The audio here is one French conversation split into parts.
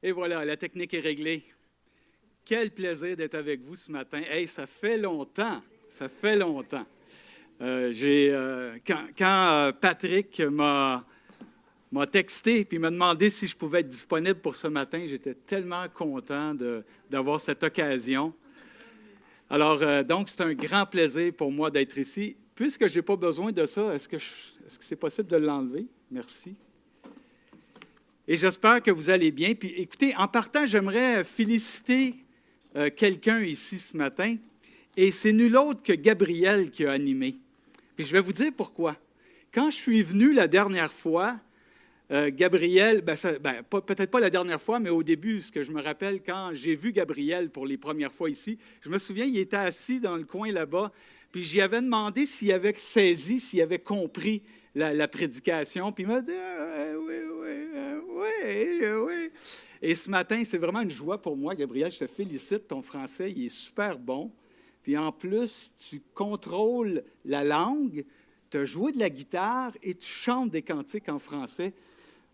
Et voilà, la technique est réglée. Quel plaisir d'être avec vous ce matin. Hey, ça fait longtemps, ça fait longtemps. Quand Patrick m'a texté et m'a demandé si je pouvais être disponible pour ce matin, j'étais tellement content d'avoir cette occasion. Alors, donc, c'est un grand plaisir pour moi d'être ici. Puisque je n'ai pas besoin de ça, est-ce que c'est possible de l'enlever? Merci. Et j'espère que vous allez bien. Puis écoutez, en partant, j'aimerais féliciter quelqu'un ici ce matin. Et c'est nul autre que Gabriel qui a animé. Puis je vais vous dire pourquoi. Quand je suis venu la dernière fois, Gabriel, peut-être pas la dernière fois, mais au début, ce que je me rappelle, quand j'ai vu Gabriel pour les premières fois ici, je me souviens, il était assis dans le coin là-bas, puis j'y avais demandé s'il avait saisi, s'il avait compris la prédication, puis il m'a dit oui. Et ce matin, c'est vraiment une joie pour moi, Gabriel, je te félicite, ton français, il est super bon. Puis en plus, tu contrôles la langue, tu as joué de la guitare et tu chantes des cantiques en français.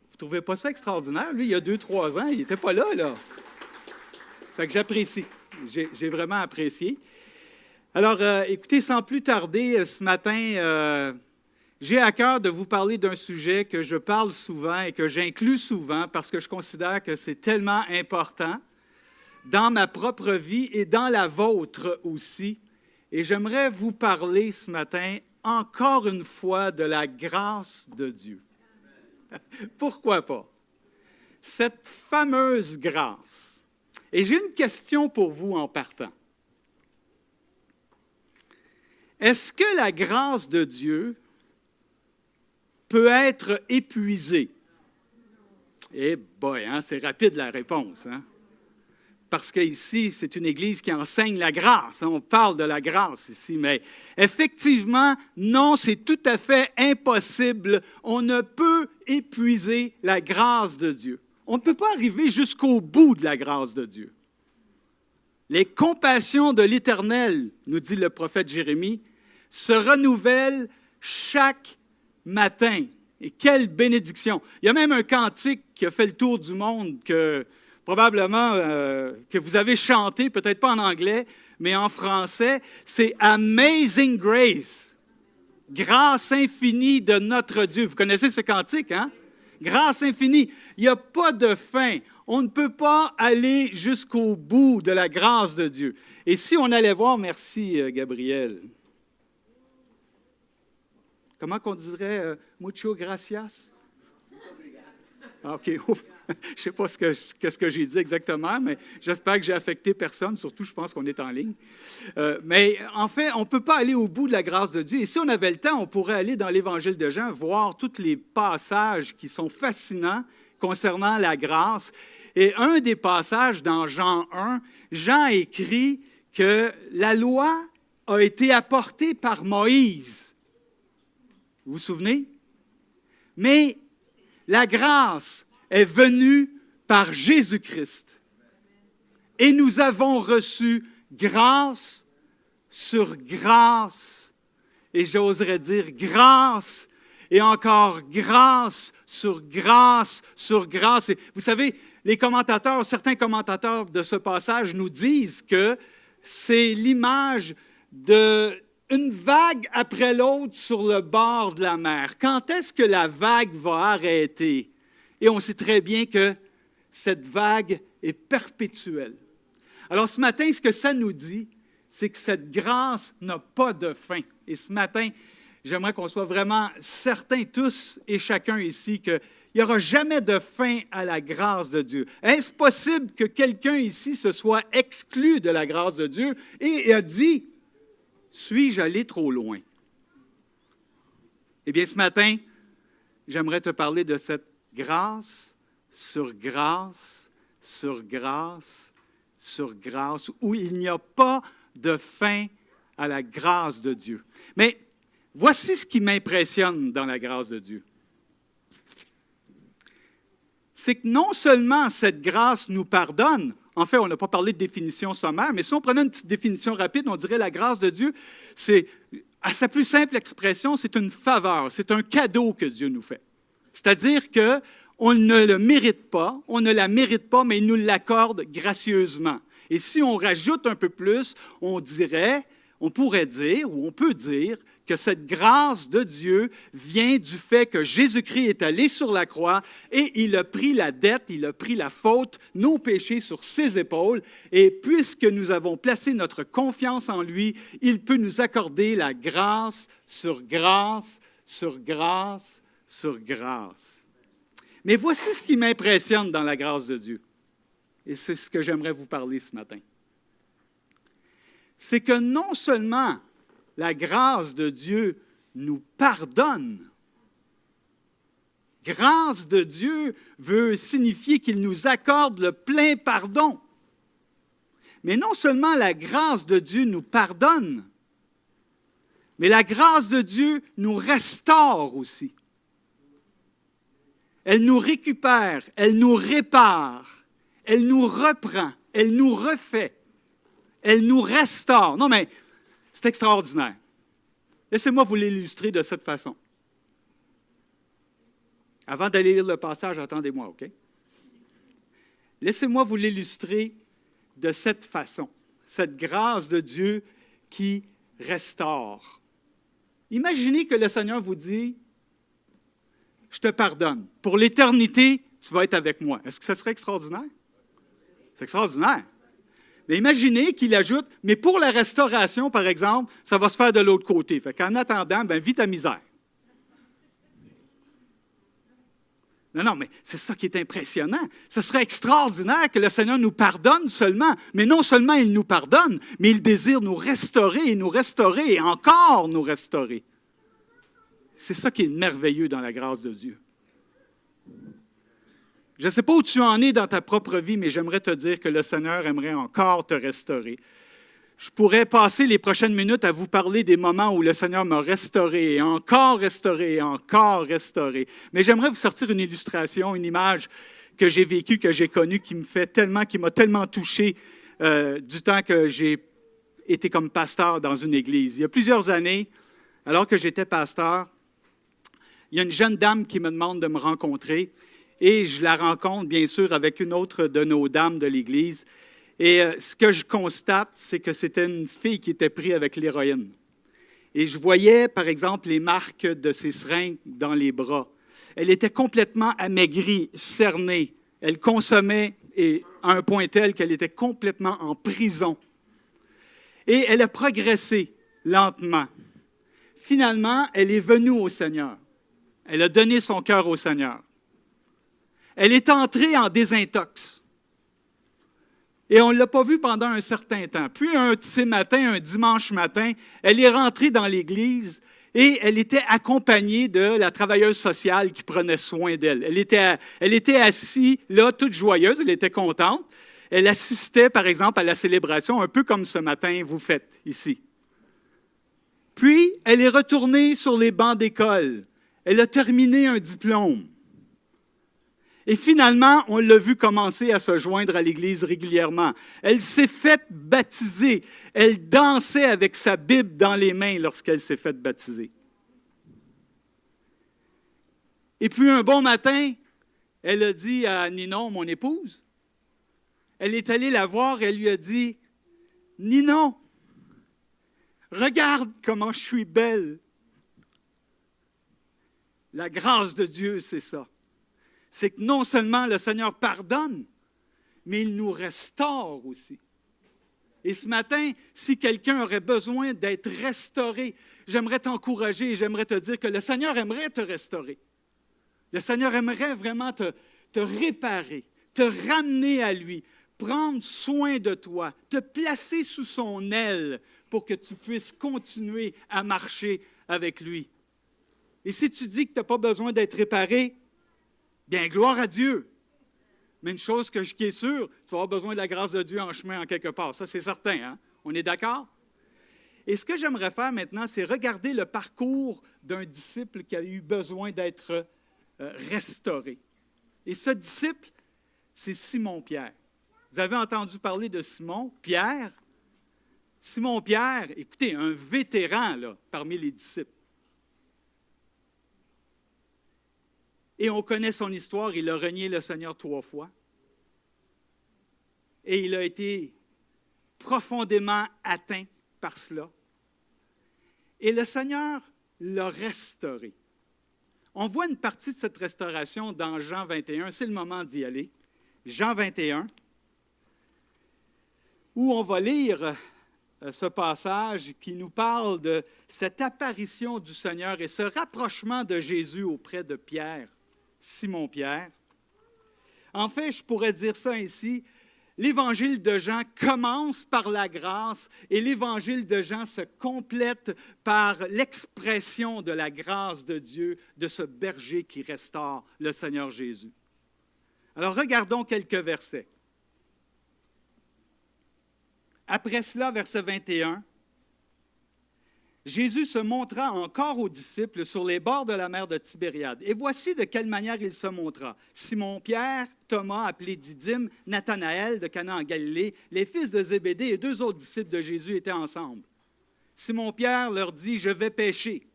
Vous ne trouvez pas ça extraordinaire? Lui, il y a 2-3 ans, il n'était pas là. Fait que j'apprécie. J'ai vraiment apprécié. Alors, écoutez, sans plus tarder, ce matin, j'ai à cœur de vous parler d'un sujet que je parle souvent et que j'inclus souvent parce que je considère que c'est tellement important dans ma propre vie et dans la vôtre aussi. Et j'aimerais vous parler ce matin, encore une fois, de la grâce de Dieu. Pourquoi pas? Cette fameuse grâce. Et j'ai une question pour vous en partant. Est-ce que la grâce de Dieu peut être épuisée? Eh boy, c'est rapide la réponse, hein? Parce qu'ici, c'est une Église qui enseigne la grâce. On parle de la grâce ici, mais effectivement, non, c'est tout à fait impossible. On ne peut épuiser la grâce de Dieu. On ne peut pas arriver jusqu'au bout de la grâce de Dieu. Les compassions de l'Éternel, nous dit le prophète Jérémie, se renouvellent chaque matin. Et quelle bénédiction! Il y a même un cantique qui a fait le tour du monde que probablement que vous avez chanté, peut-être pas en anglais, mais en français, c'est « Amazing Grace ». Grâce infinie de notre Dieu. Vous connaissez ce cantique, hein? Grâce infinie. Il n'y a pas de fin. On ne peut pas aller jusqu'au bout de la grâce de Dieu. Et si on allait voir, merci Gabriel. Comment qu'on dirait mucho gracias? OK. Je ne sais pas qu'est-ce que j'ai dit exactement, mais j'espère que j'ai affecté personne. Surtout, je pense qu'on est en ligne. Mais en fait, on ne peut pas aller au bout de la grâce de Dieu. Et si on avait le temps, on pourrait aller dans l'Évangile de Jean, voir tous les passages qui sont fascinants concernant la grâce. Et un des passages dans Jean 1, Jean écrit que la loi a été apportée par Moïse. Vous vous souvenez? Mais la grâce est venue par Jésus-Christ. Et nous avons reçu grâce sur grâce. Et j'oserais dire grâce et encore grâce sur grâce sur grâce. Et vous savez, certains commentateurs de ce passage nous disent que c'est l'image d'une vague après l'autre sur le bord de la mer. Quand est-ce que la vague va arrêter? Et on sait très bien que cette vague est perpétuelle. Alors ce matin, ce que ça nous dit, c'est que cette grâce n'a pas de fin. Et ce matin, j'aimerais qu'on soit vraiment certains, tous et chacun ici, qu'il n'y aura jamais de fin à la grâce de Dieu. Est-ce possible que quelqu'un ici se soit exclu de la grâce de Dieu et a dit, suis-je allé trop loin? Eh bien, ce matin, j'aimerais te parler de cette grâce sur grâce sur grâce sur grâce, où il n'y a pas de fin à la grâce de Dieu. Mais voici ce qui m'impressionne dans la grâce de Dieu. C'est que non seulement cette grâce nous pardonne, en fait, on n'a pas parlé de définition sommaire, mais si on prenait une petite définition rapide, on dirait la grâce de Dieu, c'est, à sa plus simple expression, c'est une faveur, c'est un cadeau que Dieu nous fait. C'est-à-dire On ne le mérite pas, on ne la mérite pas, mais il nous l'accorde gracieusement. Et si on rajoute un peu plus, on pourrait dire, ou on peut dire, que cette grâce de Dieu vient du fait que Jésus-Christ est allé sur la croix et il a pris la dette, il a pris la faute, nos péchés sur ses épaules. Et puisque nous avons placé notre confiance en lui, il peut nous accorder la grâce sur grâce, sur grâce, sur grâce. Mais voici ce qui m'impressionne dans la grâce de Dieu. Et c'est ce que j'aimerais vous parler ce matin. C'est que non seulement la grâce de Dieu nous pardonne, grâce de Dieu veut signifier qu'il nous accorde le plein pardon. Mais non seulement la grâce de Dieu nous pardonne, mais la grâce de Dieu nous restaure aussi. Elle nous récupère, elle nous répare, elle nous reprend, elle nous refait, elle nous restaure. Non, mais c'est extraordinaire. Laissez-moi vous l'illustrer de cette façon. Avant d'aller lire le passage, attendez-moi, OK? Laissez-moi vous l'illustrer de cette façon, cette grâce de Dieu qui restaure. Imaginez que le Seigneur vous dit, « Je te pardonne. Pour l'éternité, tu vas être avec moi. » Est-ce que ce serait extraordinaire? C'est extraordinaire. Mais imaginez qu'il ajoute, mais pour la restauration, par exemple, ça va se faire de l'autre côté. Fait qu'en attendant, vis ta misère. Non, mais c'est ça qui est impressionnant. Ce serait extraordinaire que le Seigneur nous pardonne seulement. Mais non seulement il nous pardonne, mais il désire nous restaurer et encore nous restaurer. C'est ça qui est merveilleux dans la grâce de Dieu. Je ne sais pas où tu en es dans ta propre vie, mais j'aimerais te dire que le Seigneur aimerait encore te restaurer. Je pourrais passer les prochaines minutes à vous parler des moments où le Seigneur m'a restauré et encore restauré et encore restauré. Mais j'aimerais vous sortir une illustration, une image que j'ai vécue, que j'ai connue, qui m'a tellement touché du temps que j'ai été comme pasteur dans une église. Il y a plusieurs années, alors que j'étais pasteur, il y a une jeune dame qui me demande de me rencontrer. Et je la rencontre, bien sûr, avec une autre de nos dames de l'Église. Et ce que je constate, c'est que c'était une fille qui était prise avec l'héroïne. Et je voyais, par exemple, les marques de ses seringues dans les bras. Elle était complètement amaigrie, cernée. Elle consommait à un point tel qu'elle était complètement en prison. Et elle a progressé lentement. Finalement, elle est venue au Seigneur. Elle a donné son cœur au Seigneur. Elle est entrée en désintox. Et on ne l'a pas vue pendant un certain temps. Puis un dimanche matin, elle est rentrée dans l'église et elle était accompagnée de la travailleuse sociale qui prenait soin d'elle. Elle était assise là, toute joyeuse, elle était contente. Elle assistait, par exemple, à la célébration, un peu comme ce matin vous faites ici. Puis, elle est retournée sur les bancs d'école. Elle a terminé un diplôme. Et finalement, on l'a vu commencer à se joindre à l'Église régulièrement. Elle s'est faite baptiser. Elle dansait avec sa Bible dans les mains lorsqu'elle s'est faite baptiser. Et puis un bon matin, elle a dit à Ninon, mon épouse, elle est allée la voir et elle lui a dit, « Ninon, regarde comment je suis belle. » La grâce de Dieu, c'est ça. C'est que non seulement le Seigneur pardonne, mais il nous restaure aussi. Et ce matin, si quelqu'un aurait besoin d'être restauré, j'aimerais t'encourager et j'aimerais te dire que le Seigneur aimerait te restaurer. Le Seigneur aimerait vraiment te réparer, te ramener à lui, prendre soin de toi, te placer sous son aile pour que tu puisses continuer à marcher avec lui. Et si tu dis que tu n'as pas besoin d'être réparé, bien, gloire à Dieu. Mais une chose qui est sûre, tu vas avoir besoin de la grâce de Dieu en chemin en quelque part. Ça, c'est certain. Hein? On est d'accord? Et ce que j'aimerais faire maintenant, c'est regarder le parcours d'un disciple qui a eu besoin d'être restauré. Et ce disciple, c'est Simon-Pierre. Vous avez entendu parler de Simon-Pierre? Simon-Pierre, écoutez, un vétéran là, parmi les disciples. Et on connaît son histoire, il a renié le Seigneur 3 fois. Et il a été profondément atteint par cela. Et le Seigneur l'a restauré. On voit une partie de cette restauration dans Jean 21, c'est le moment d'y aller. Jean 21, où on va lire ce passage qui nous parle de cette apparition du Seigneur et ce rapprochement de Jésus auprès de Pierre, Simon-Pierre. En fait, je pourrais dire ça ainsi, l'Évangile de Jean commence par la grâce et l'Évangile de Jean se complète par l'expression de la grâce de Dieu, de ce berger qui restaure le Seigneur Jésus. Alors, regardons quelques versets. Après cela, verset 21, Jésus se montra encore aux disciples sur les bords de la mer de Tibériade. Et voici de quelle manière il se montra. Simon-Pierre, Thomas, appelé Didyme, Nathanaël de Cana en Galilée, les fils de Zébédée et 2 autres disciples de Jésus étaient ensemble. Simon-Pierre leur dit, « Je vais pêcher. »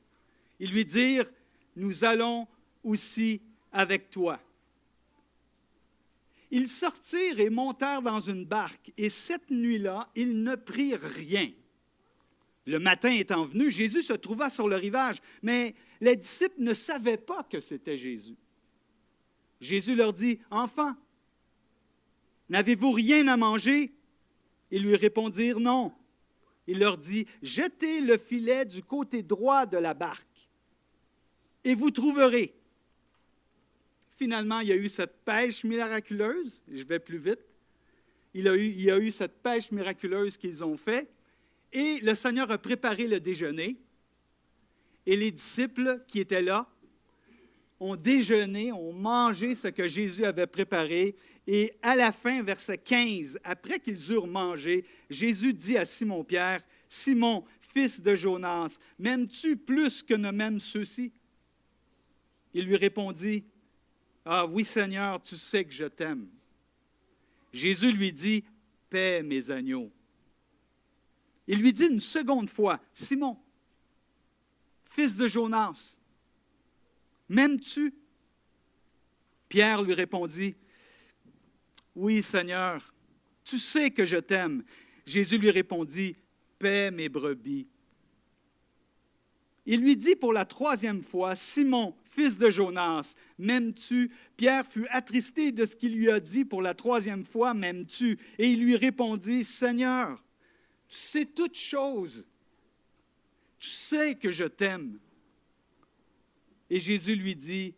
Ils lui dirent, « Nous allons aussi avec toi. » Ils sortirent et montèrent dans une barque, et cette nuit-là, ils ne prirent rien. Le matin étant venu, Jésus se trouva sur le rivage, mais les disciples ne savaient pas que c'était Jésus. Jésus leur dit, « Enfants, n'avez-vous rien à manger? » Ils lui répondirent, « Non. » Il leur dit, « Jetez le filet du côté droit de la barque, et vous trouverez. » Finalement, il y a eu cette pêche miraculeuse. Je vais plus vite. Il y a eu cette pêche miraculeuse qu'ils ont faite. Et le Seigneur a préparé le déjeuner. Et les disciples qui étaient là ont déjeuné, ont mangé ce que Jésus avait préparé. Et à la fin, verset 15, après qu'ils eurent mangé, Jésus dit à Simon-Pierre, « Simon, fils de Jonas, m'aimes-tu plus que ne m'aiment ceux-ci? » Il lui répondit, « Ah oui, Seigneur, tu sais que je t'aime. » Jésus lui dit, « Paie mes agneaux. » Il lui dit une seconde fois, « Simon, fils de Jonas, m'aimes-tu? » Pierre lui répondit, « Oui, Seigneur, tu sais que je t'aime. » Jésus lui répondit, « Paie mes brebis. » Il lui dit pour la 3e fois, « Simon, fils de Jonas, m'aimes-tu? » Pierre fut attristé de ce qu'il lui a dit pour la 3e fois, « M'aimes-tu? » Et il lui répondit, « Seigneur, tu sais toutes choses. Tu sais que je t'aime. » Et Jésus lui dit,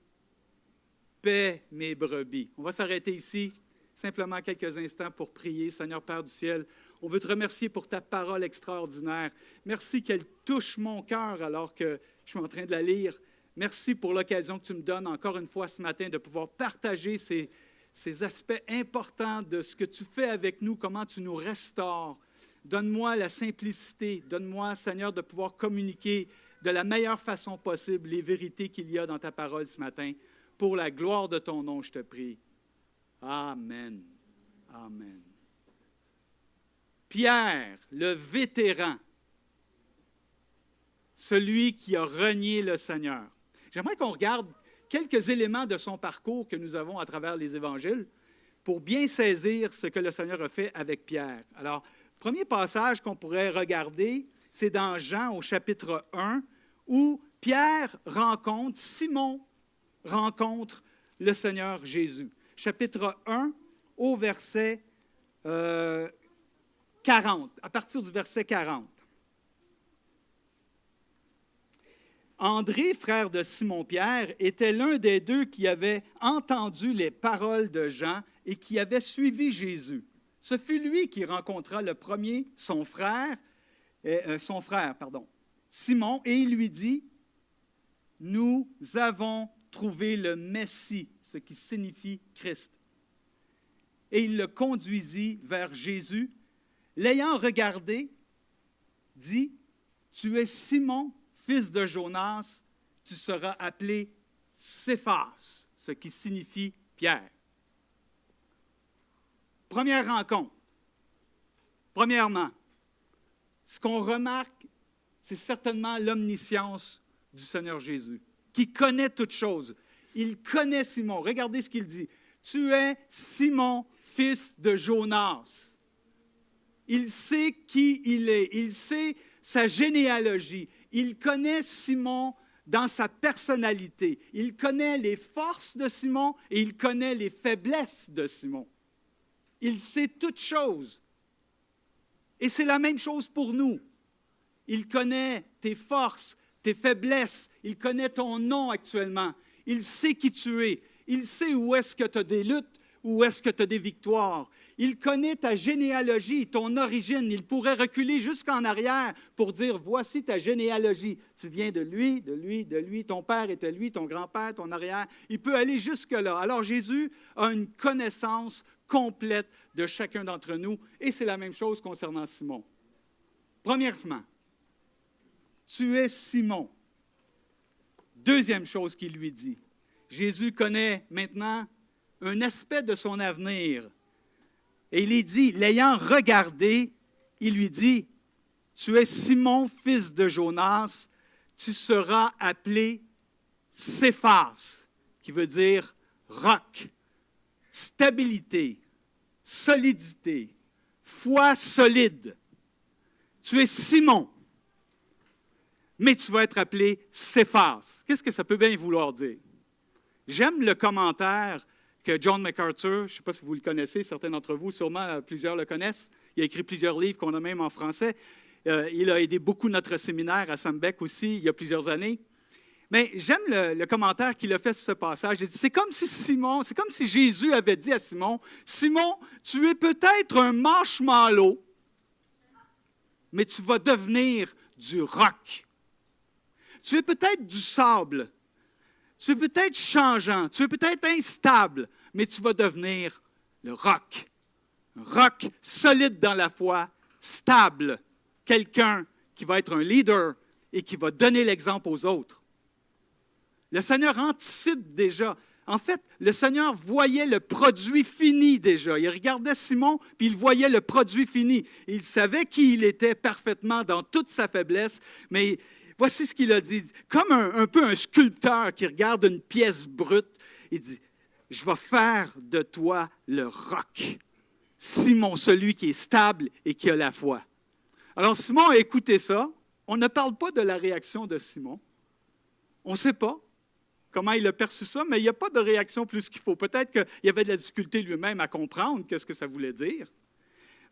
« Paie mes brebis. » On va s'arrêter ici, simplement quelques instants pour prier. Seigneur Père du ciel, on veut te remercier pour ta parole extraordinaire. Merci qu'elle touche mon cœur alors que je suis en train de la lire. Merci pour l'occasion que tu me donnes encore une fois ce matin de pouvoir partager ces aspects importants de ce que tu fais avec nous, comment tu nous restaures. Donne-moi la simplicité, donne-moi, Seigneur, de pouvoir communiquer de la meilleure façon possible les vérités qu'il y a dans ta parole ce matin. Pour la gloire de ton nom, je te prie. Amen. Amen. Pierre, le vétéran, celui qui a renié le Seigneur. J'aimerais qu'on regarde quelques éléments de son parcours que nous avons à travers les évangiles pour bien saisir ce que le Seigneur a fait avec Pierre. Alors, premier passage qu'on pourrait regarder, c'est dans Jean au chapitre 1, où Pierre rencontre, Simon rencontre le Seigneur Jésus. Chapitre 1 au verset 40, à partir du verset 40. André, frère de Simon-Pierre, était l'un des 2 qui avait entendu les paroles de Jean et qui avait suivi Jésus. Ce fut lui qui rencontra le premier son frère, Simon, et il lui dit, « Nous avons trouvé le Messie », ce qui signifie Christ. Et il le conduisit vers Jésus. L'ayant regardé, dit, « Tu es Simon, fils de Jonas, tu seras appelé Céphas », ce qui signifie Pierre. Première rencontre. Premièrement, ce qu'on remarque, c'est certainement l'omniscience du Seigneur Jésus, qui connaît toutes choses. Il connaît Simon. Regardez ce qu'il dit. Tu es Simon, fils de Jonas. Il sait qui il est. Il sait sa généalogie. Il connaît Simon dans sa personnalité. Il connaît les forces de Simon et il connaît les faiblesses de Simon. Il sait toutes choses. Et c'est la même chose pour nous. Il connaît tes forces, tes faiblesses. Il connaît ton nom actuellement. Il sait qui tu es. Il sait où est-ce que tu as des luttes, où est-ce que tu as des victoires. Il connaît ta généalogie, ton origine. Il pourrait reculer jusqu'en arrière pour dire, voici ta généalogie. Tu viens de lui, de lui, de lui. Ton père était lui, ton grand-père, ton arrière. Il peut aller jusque-là. Alors Jésus a une connaissance complète de chacun d'entre nous. Et c'est la même chose concernant Simon. Premièrement, tu es Simon. Deuxième chose qu'il lui dit. Jésus connaît maintenant un aspect de son avenir. Et il lui dit, l'ayant regardé, il lui dit, tu es Simon, fils de Jonas, tu seras appelé Céphas, qui veut dire roc, stabilité, solidité, foi solide. Tu es Simon, mais tu vas être appelé Céphas. Qu'est-ce que ça peut bien vouloir dire? J'aime le commentaire que John MacArthur, je ne sais pas si vous le connaissez, certains d'entre vous, sûrement plusieurs le connaissent. Il a écrit plusieurs livres qu'on a même en français. Il a aidé beaucoup notre séminaire à Sambec aussi, il y a plusieurs années. Mais j'aime le commentaire qu'il a fait sur ce passage. Il dit, c'est comme si Jésus avait dit à Simon, Simon, tu es peut-être un marshmallow, mais tu vas devenir du roc. Tu es peut-être du sable. Tu es peut-être changeant, tu es peut-être instable, mais tu vas devenir le roc. Un roc solide dans la foi, stable, quelqu'un qui va être un leader et qui va donner l'exemple aux autres. Le Seigneur anticipe déjà. En fait, le Seigneur voyait le produit fini déjà. Il regardait Simon, puis il voyait le produit fini. Il savait qui il était parfaitement dans toute sa faiblesse, mais voici ce qu'il a dit. Comme un peu un sculpteur qui regarde une pièce brute, il dit, je vais faire de toi le roc. Simon, celui qui est stable et qui a la foi. Alors Simon a écouté ça. On ne parle pas de la réaction de Simon. On ne sait pas comment il a perçu ça, mais il n'y a pas de réaction plus qu'il faut. Peut-être qu'il y avait de la difficulté lui-même à comprendre qu'est-ce que ça voulait dire.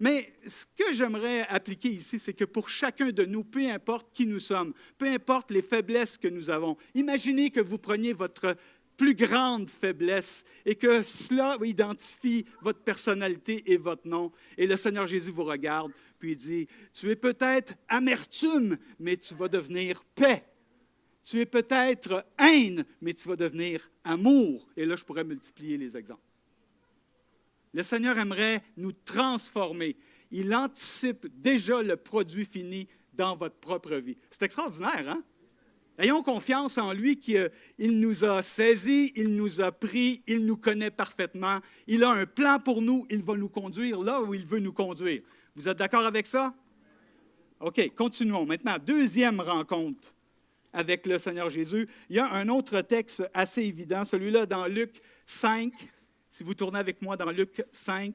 Mais ce que j'aimerais appliquer ici, c'est que pour chacun de nous, peu importe qui nous sommes, peu importe les faiblesses que nous avons, imaginez que vous preniez votre plus grande faiblesse et que cela identifie votre personnalité et votre nom. Et le Seigneur Jésus vous regarde, puis il dit, tu es peut-être amertume, mais tu vas devenir paix. Tu es peut-être haine, mais tu vas devenir amour. Et là, je pourrais multiplier les exemples. Le Seigneur aimerait nous transformer. Il anticipe déjà le produit fini dans votre propre vie. C'est extraordinaire, hein? Ayons confiance en lui qu'il nous a saisis, il nous a pris, il nous connaît parfaitement. Il a un plan pour nous, il va nous conduire là où il veut nous conduire. Vous êtes d'accord avec ça? OK, continuons. Maintenant, deuxième rencontre avec le Seigneur Jésus. Il y a un autre texte assez évident, celui-là dans Luc 5. Si vous tournez avec moi dans Luc 5,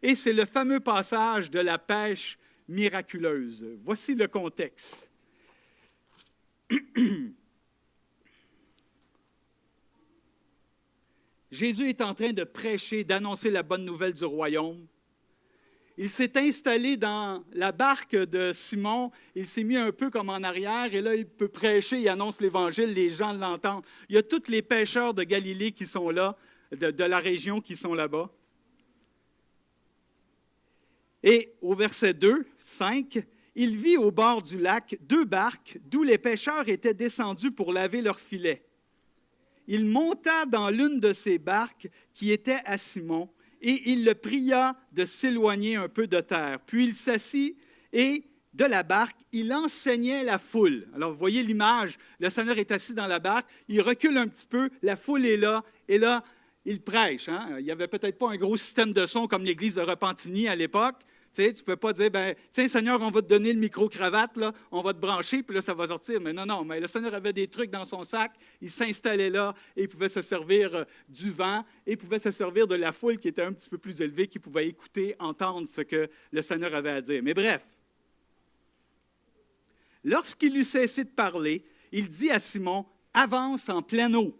et c'est le fameux passage de la pêche miraculeuse. Voici le contexte. Jésus est en train de prêcher, d'annoncer la bonne nouvelle du royaume. Il s'est installé dans la barque de Simon, il s'est mis un peu comme en arrière, et là, il peut prêcher, il annonce l'Évangile, les gens l'entendent. Il y a tous les pêcheurs de Galilée qui sont là, de la région qui sont là-bas. Et au verset 2, 5, il vit au bord du lac 2 barques d'où les pêcheurs étaient descendus pour laver leurs filets. Il monta dans l'une de ces barques qui était à Simon, et il le pria de s'éloigner un peu de terre. Puis il s'assit et de la barque, il enseignait la foule. Alors, vous voyez l'image, le Seigneur est assis dans la barque, il recule un petit peu, la foule est là, et là, il prêche. Hein? Il n'y avait peut-être pas un gros système de son comme l'église de Repentigny à l'époque. Tu ne peux pas dire, ben, tiens, Seigneur, on va te donner le micro-cravate, là, on va te brancher, puis là, ça va sortir. Mais non, non, mais le Seigneur avait des trucs dans son sac, il s'installait là, et il pouvait se servir du vent, et il pouvait se servir de la foule qui était un petit peu plus élevée, qui pouvait écouter, entendre ce que le Seigneur avait à dire. Mais bref, lorsqu'il eut cessé de parler, il dit à Simon, « Avance en pleine eau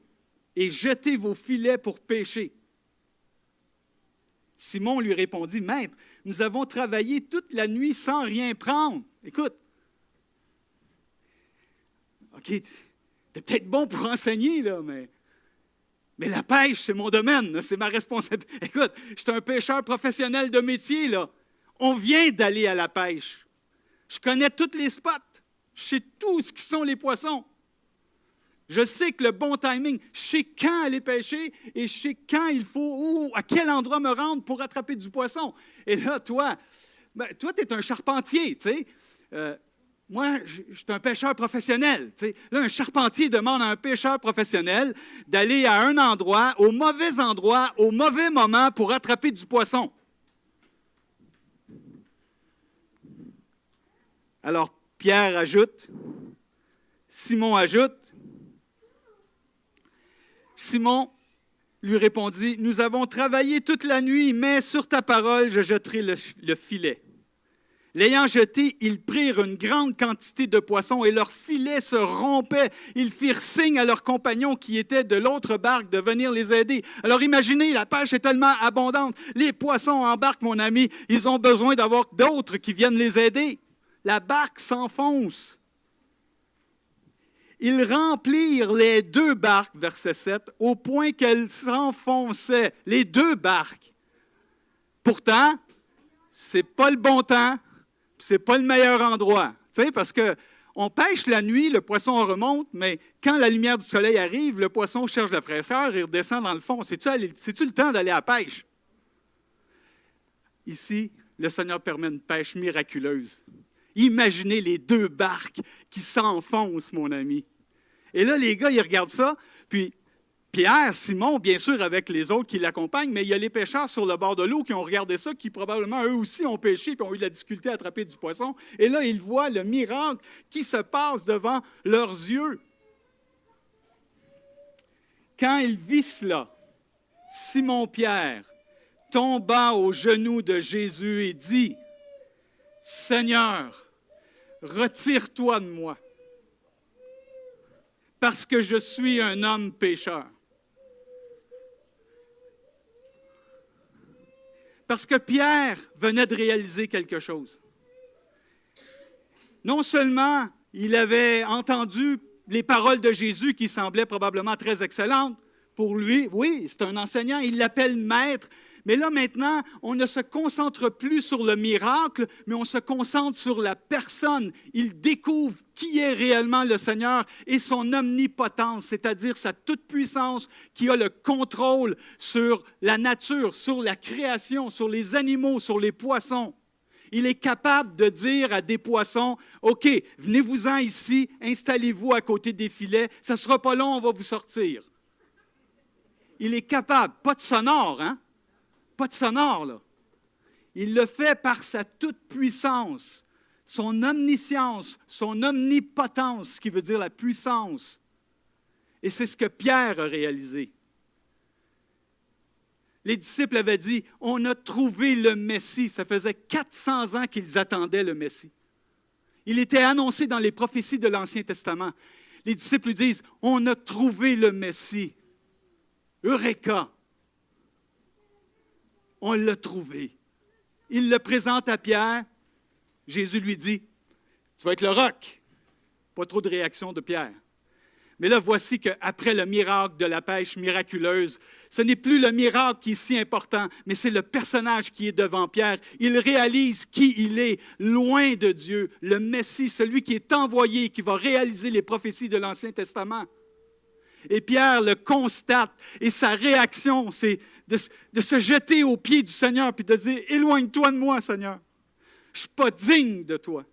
et jetez vos filets pour pêcher. » Simon lui répondit, « Maître, nous avons travaillé toute la nuit sans rien prendre. » Écoute, OK, tu es peut-être bon pour enseigner, là, mais la pêche, c'est mon domaine, là, c'est ma responsabilité. Écoute, je suis un pêcheur professionnel de métier, là. On vient d'aller à la pêche. Je connais tous les spots. Je sais tout ce qui sont les poissons. Je sais que le bon timing, je sais quand aller pêcher et je sais quand il faut, à quel endroit me rendre pour attraper du poisson. Et là, toi, tu es un charpentier, tu sais. Moi, je suis un pêcheur professionnel. Tu sais. Là, un charpentier demande à un pêcheur professionnel d'aller à un endroit, au mauvais moment pour attraper du poisson. Alors, Pierre ajoute, Simon ajoute, Simon lui répondit, « Nous avons travaillé toute la nuit, mais sur ta parole, je jetterai le filet. » L'ayant jeté, ils prirent une grande quantité de poissons et leur filet se rompait. Ils firent signe à leurs compagnons qui étaient de l'autre barque de venir les aider. Alors imaginez, la pêche est tellement abondante. Les poissons embarquent, mon ami. Ils ont besoin d'avoir d'autres qui viennent les aider. La barque s'enfonce. Ils remplirent les 2 barques, verset 7, au point qu'elles s'enfonçaient, les 2 barques. Pourtant, ce n'est pas le bon temps, ce n'est pas le meilleur endroit. Tu sais, parce qu'on pêche la nuit, le poisson remonte, mais quand la lumière du soleil arrive, le poisson cherche la fraîcheur et redescend dans le fond. C'est-tu le temps d'aller à la pêche? Ici, le Seigneur permet une pêche miraculeuse. Imaginez les 2 barques qui s'enfoncent, mon ami. Et là, les gars, ils regardent ça, puis Pierre, Simon, bien sûr, avec les autres qui l'accompagnent, mais il y a les pêcheurs sur le bord de l'eau qui ont regardé ça, qui probablement, eux aussi, ont pêché et ont eu de la difficulté à attraper du poisson. Et là, ils voient le miracle qui se passe devant leurs yeux. Quand il vit cela, Simon-Pierre tomba aux genoux de Jésus et dit, « Seigneur, retire-toi de moi, parce que je suis un homme pécheur. » Parce que Pierre venait de réaliser quelque chose. Non seulement il avait entendu les paroles de Jésus qui semblaient probablement très excellentes pour lui, oui, c'est un enseignant, il l'appelle maître, mais là maintenant, on ne se concentre plus sur le miracle, mais on se concentre sur la personne. Il découvre qui est réellement le Seigneur et son omnipotence, c'est-à-dire sa toute-puissance qui a le contrôle sur la nature, sur la création, sur les animaux, sur les poissons. Il est capable de dire à des poissons, « OK, venez-vous-en ici, installez-vous à côté des filets, ça ne sera pas long, on va vous sortir. » Il est capable, pas de sonore, hein? Pas de sonore, là. Il le fait par sa toute-puissance, son omniscience, son omnipotence, ce qui veut dire la puissance. Et c'est ce que Pierre a réalisé. Les disciples avaient dit, « On a trouvé le Messie. » Ça faisait 400 ans qu'ils attendaient le Messie. Il était annoncé dans les prophéties de l'Ancien Testament. Les disciples lui disent, « On a trouvé le Messie. » Eureka! On l'a trouvé. Il le présente à Pierre. Jésus lui dit, « Tu vas être le roc. » Pas trop de réaction de Pierre. Mais là, voici qu'après le miracle de la pêche miraculeuse, ce n'est plus le miracle qui est si important, mais c'est le personnage qui est devant Pierre. Il réalise qui il est, loin de Dieu, le Messie, celui qui est envoyé, qui va réaliser les prophéties de l'Ancien Testament. Et Pierre le constate, et sa réaction, c'est de se jeter aux pieds du Seigneur puis de dire, « Éloigne-toi de moi, Seigneur. Je ne suis pas digne de toi. »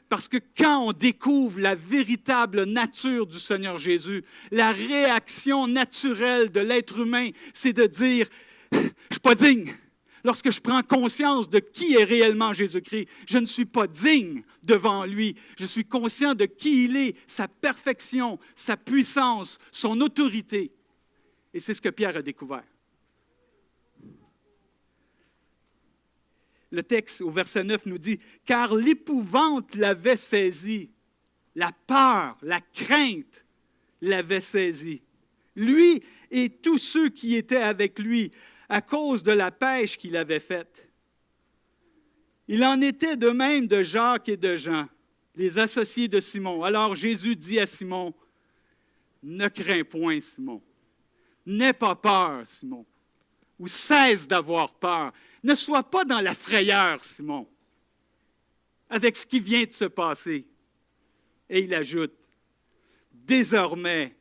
Parce que quand on découvre la véritable nature du Seigneur Jésus, la réaction naturelle de l'être humain, c'est de dire, « Je ne suis pas digne. lorsque je prends conscience de qui est réellement Jésus-Christ, je ne suis pas digne devant lui. Je suis conscient de qui il est, sa perfection, sa puissance, son autorité. Et c'est ce que Pierre a découvert. Le texte au verset 9 nous dit « Car l'épouvante l'avait saisi, la peur, la crainte l'avait saisi. Lui et tous ceux qui étaient avec lui, à cause de la pêche qu'il avait faite. Il en était de même de Jacques et de Jean, les associés de Simon. Alors Jésus dit à Simon, « Ne crains point, Simon. N'aie pas peur, Simon. Ou cesse d'avoir peur. Ne sois pas dans la frayeur, Simon, avec ce qui vient de se passer. » Et il ajoute, « Désormais,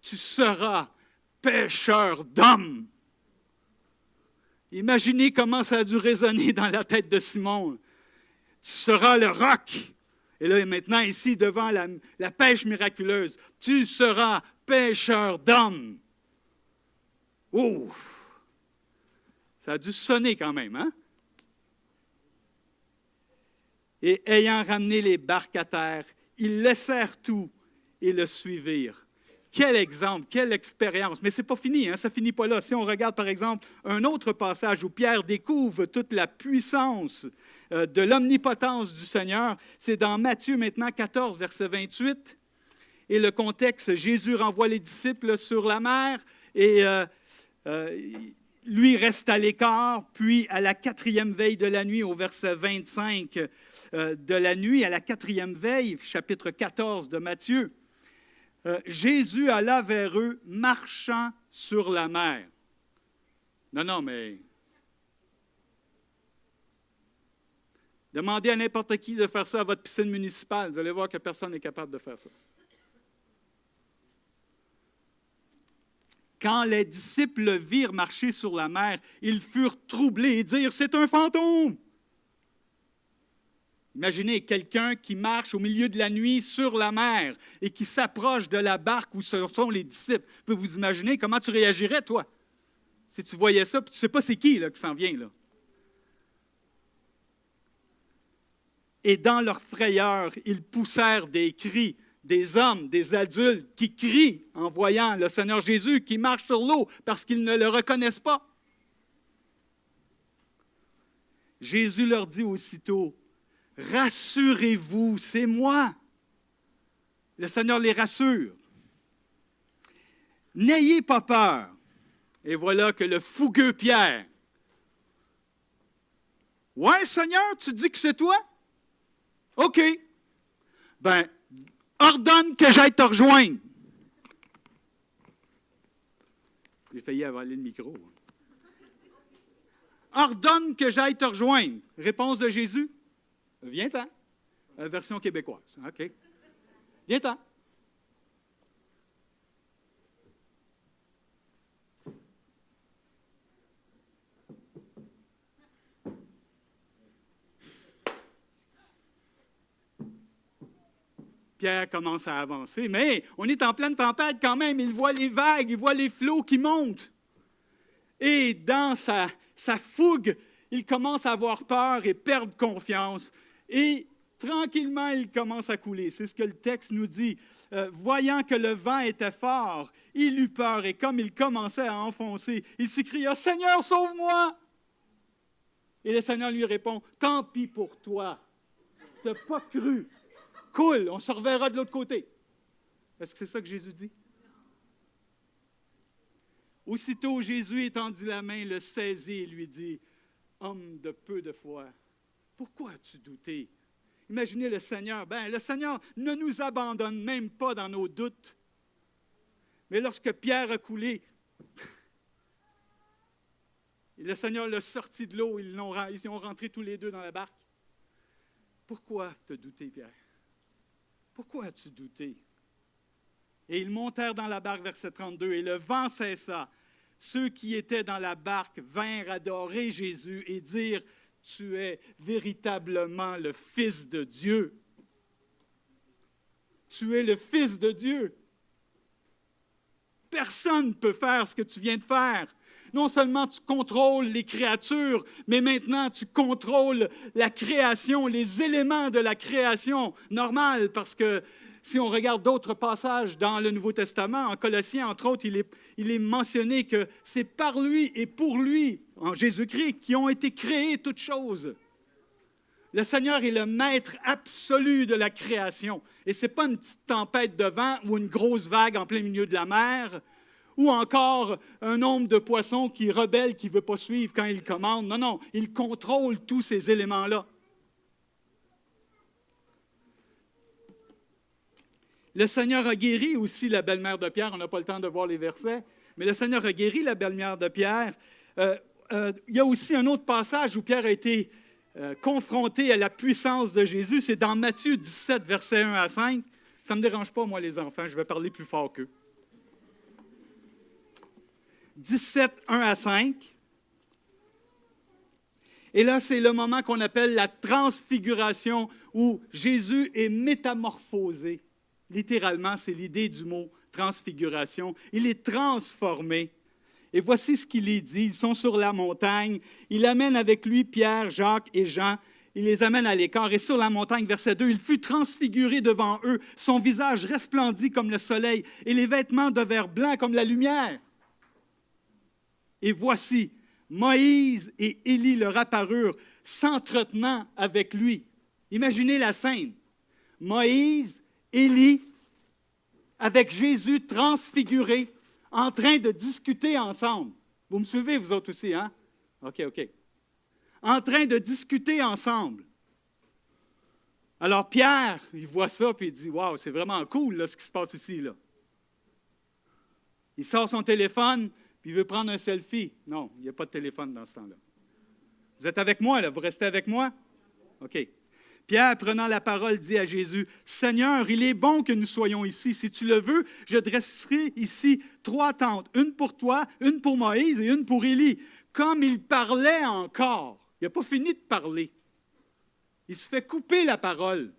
tu seras pêcheur d'hommes. » Imaginez comment ça a dû résonner dans la tête de Simon. Tu seras le roc. Et là, maintenant, ici, devant la pêche miraculeuse, tu seras pêcheur d'hommes. Oh! Ça a dû sonner quand même, hein? Et ayant ramené les barques à terre, ils laissèrent tout et le suivirent. Quel exemple, quelle expérience. Mais ce n'est pas fini, hein? Ça ne finit pas là. Si on regarde, par exemple, un autre passage où Pierre découvre toute la puissance de l'omnipotence du Seigneur, c'est dans Matthieu maintenant 14, verset 28. Et le contexte, Jésus renvoie les disciples sur la mer et lui reste à l'écart. Puis à la 4e veille de la nuit, au verset 25 de la nuit, à la 4e veille, chapitre 14 de Matthieu, Jésus alla vers eux, marchant sur la mer. Non, mais demandez à n'importe qui de faire ça à votre piscine municipale. Vous allez voir que personne n'est capable de faire ça. Quand les disciples le virent marcher sur la mer, ils furent troublés et dirent « C'est un fantôme !» Imaginez quelqu'un qui marche au milieu de la nuit sur la mer et qui s'approche de la barque où sont les disciples. Vous imaginez comment tu réagirais, toi, si tu voyais ça, puis tu ne sais pas c'est qui là, qui s'en vient. Là. Et dans leur frayeur, ils poussèrent des cris, des hommes, des adultes qui crient en voyant le Seigneur Jésus qui marche sur l'eau parce qu'ils ne le reconnaissent pas. Jésus leur dit aussitôt, « Rassurez-vous, c'est moi. » Le Seigneur les rassure. « N'ayez pas peur. » Et voilà que le fougueux Pierre, « Ouais, Seigneur, tu dis que c'est toi? OK. Ben, ordonne que j'aille te rejoindre. » J'ai failli avaler le micro. « Ordonne que j'aille te rejoindre. » Réponse de Jésus. Viens-t'en. Version québécoise. OK. Viens-t'en. Pierre commence à avancer, mais on est en pleine tempête quand même. Il voit les vagues, il voit les flots qui montent. Et dans sa fougue, il commence à avoir peur et perdre confiance. Et tranquillement, il commence à couler. C'est ce que le texte nous dit. Voyant que le vent était fort, il eut peur et comme il commençait à enfoncer, il s'écria « Seigneur, sauve-moi !» Et le Seigneur lui répond « Tant pis pour toi, tu n'as pas cru. Coule, on se reverra de l'autre côté. » Est-ce que c'est ça que Jésus dit? Aussitôt, Jésus étendit la main, le saisit et lui dit « Homme de peu de foi, pourquoi as-tu douté? » Imaginez le Seigneur. Le Seigneur ne nous abandonne même pas dans nos doutes. Mais lorsque Pierre a coulé, le Seigneur l'a sorti de l'eau, ils ont rentré tous les deux dans la barque. Pourquoi t'as douté, Pierre? Pourquoi as-tu douté? Et ils montèrent dans la barque, verset 32, et le vent cessa. Ceux qui étaient dans la barque vinrent adorer Jésus et dire « Tu es véritablement le Fils de Dieu. » Tu es le Fils de Dieu. Personne ne peut faire ce que tu viens de faire. non seulement tu contrôles les créatures, mais maintenant tu contrôles la création, les éléments de la création normale, parce que si on regarde d'autres passages dans le Nouveau Testament, en Colossiens, entre autres, il est mentionné que c'est par lui et pour lui, en Jésus-Christ, qui ont été créées toutes choses. Le Seigneur est le maître absolu de la création. Et ce n'est pas une petite tempête de vent ou une grosse vague en plein milieu de la mer, ou encore un nombre de poissons qui rebellent, qui ne veut pas suivre quand il commande. Non, non, il contrôle tous ces éléments-là. Le Seigneur a guéri aussi la belle-mère de Pierre. On n'a pas le temps de voir les versets, mais le Seigneur a guéri la belle-mère de Pierre. Il y a aussi un autre passage où Pierre a été confronté à la puissance de Jésus. C'est dans Matthieu 17, versets 1 à 5. Ça ne me dérange pas, moi, les enfants. Je vais parler plus fort qu'eux. 17, 1 à 5. Et là, c'est le moment qu'on appelle la transfiguration, où Jésus est métamorphosé. Littéralement, c'est l'idée du mot transfiguration. Il est transformé. Et voici ce qu'il est dit. Ils sont sur la montagne. Il amène avec lui Pierre, Jacques et Jean. Il les amène à l'écart. Et sur la montagne, verset 2, il fut transfiguré devant eux. Son visage resplendit comme le soleil et les vêtements devinrent blancs comme la lumière. Et voici, Moïse et Élie leur apparurent, s'entretenant avec lui. Imaginez la scène. Moïse, Élie, avec Jésus transfiguré, en train de discuter ensemble. Vous me suivez, vous autres aussi, hein? OK. En train de discuter ensemble. Alors Pierre, il voit ça, puis il dit, « Wow, c'est vraiment cool là, ce qui se passe ici. » là. Il sort son téléphone, puis il veut prendre un selfie. Non, il n'y a pas de téléphone dans ce temps-là. Vous êtes avec moi, là? Vous restez avec moi? OK. Pierre, prenant la parole, dit à Jésus, « Seigneur, il est bon que nous soyons ici. Si tu le veux, je dresserai ici 3 tentes, une pour toi, une pour Moïse et une pour Élie. » Comme il parlait encore, il n'a pas fini de parler. Il se fait couper la parole.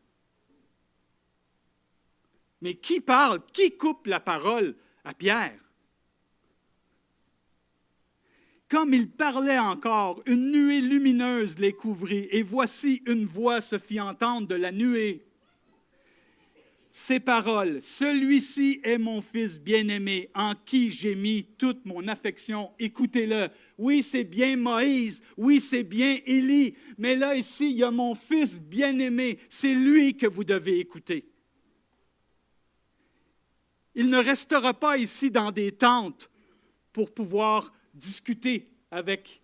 Mais qui parle? Qui coupe la parole à Pierre? Comme il parlait encore, une nuée lumineuse les couvrit, et voici une voix se fit entendre de la nuée. Ces paroles, « Celui-ci est mon Fils bien-aimé, en qui j'ai mis toute mon affection. Écoutez-le. » Oui, c'est bien Moïse. Oui, c'est bien Élie. Mais là, ici, il y a mon Fils bien-aimé. C'est lui que vous devez écouter. Il ne restera pas ici dans des tentes pour pouvoir discuter avec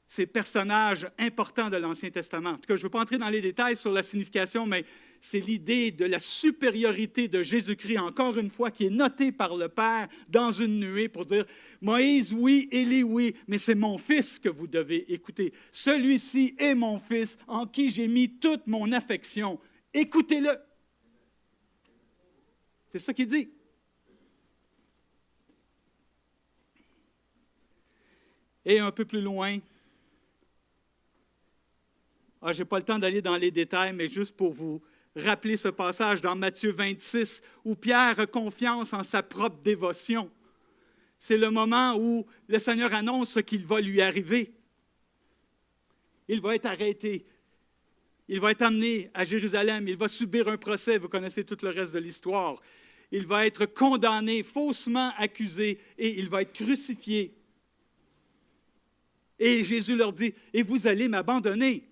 ces personnages importants de l'Ancien Testament. En tout cas, je ne veux pas entrer dans les détails sur la signification, mais c'est l'idée de la supériorité de Jésus-Christ, encore une fois, qui est notée par le Père dans une nuée pour dire « Moïse, oui, Élie, oui, mais c'est mon Fils que vous devez écouter. Celui-ci est mon Fils en qui j'ai mis toute mon affection. Écoutez-le. » C'est ça qu'il dit. Et un peu plus loin, je n'ai pas le temps d'aller dans les détails, mais juste pour vous rappeler ce passage dans Matthieu 26, où Pierre a confiance en sa propre dévotion. C'est le moment où le Seigneur annonce ce qu'il va lui arriver. Il va être arrêté. Il va être amené à Jérusalem. Il va subir un procès. Vous connaissez tout le reste de l'histoire. Il va être condamné, faussement accusé, et il va être crucifié. Et Jésus leur dit, « Et vous allez m'abandonner. »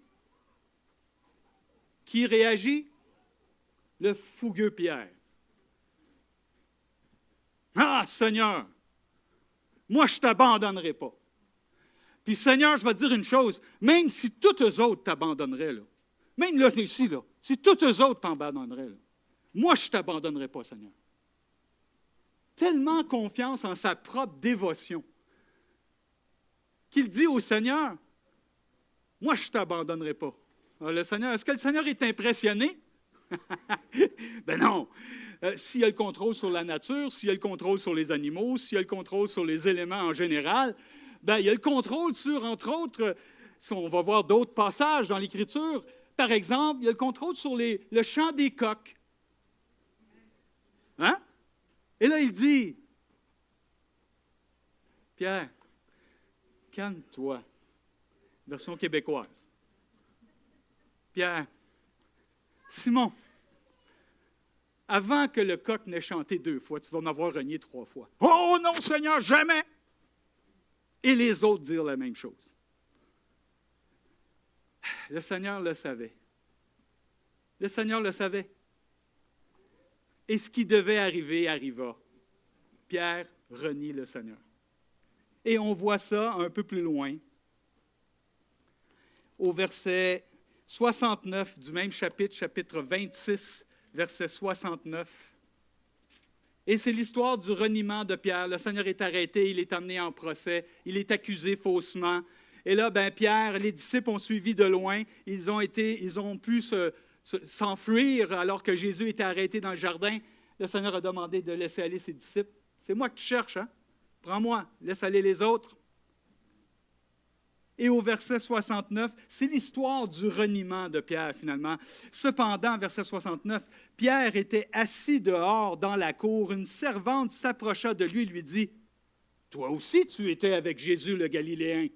Qui réagit? Le fougueux Pierre. « Ah, Seigneur, moi, je ne t'abandonnerai pas. Puis, Seigneur, je vais te dire une chose, même si tous eux autres t'abandonneraient, là, même là, ici, là, si tous eux autres t'abandonneraient, là, moi, je ne t'abandonnerai pas, Seigneur. » Tellement confiance en sa propre dévotion qu'il dit au Seigneur, « Moi, je ne t'abandonnerai pas. » Alors, le Seigneur, est-ce que le Seigneur est impressionné? Ben non. S'il a le contrôle sur la nature, s'il a le contrôle sur les animaux, s'il a le contrôle sur les éléments en général, ben, il a le contrôle sur, entre autres, si on va voir d'autres passages dans l'Écriture, par exemple, il a le contrôle sur le chant des coqs. Hein? Et là, il dit, Pierre, calme-toi. Version québécoise. Pierre, Simon, avant que le coq n'ait chanté 2 fois, tu vas m'avoir renié 3 fois. Oh non, Seigneur, jamais! Et les autres dirent la même chose. Le Seigneur le savait. Le Seigneur le savait. Et ce qui devait arriver arriva. Pierre renie le Seigneur. Et on voit ça un peu plus loin, au verset 69 du même chapitre, chapitre 26, verset 69. Et c'est l'histoire du reniement de Pierre. Le Seigneur est arrêté, il est amené en procès, il est accusé faussement. Et là, Pierre, les disciples ont suivi de loin, ils ont pu s'enfuir alors que Jésus était arrêté dans le jardin. Le Seigneur a demandé de laisser aller ses disciples. C'est moi que tu cherches, hein? Prends-moi, laisse aller les autres. Et au verset 69, c'est l'histoire du reniement de Pierre, finalement. Cependant, verset 69, Pierre était assis dehors dans la cour. Une servante s'approcha de lui et lui dit, « Toi aussi, tu étais avec Jésus le Galiléen. »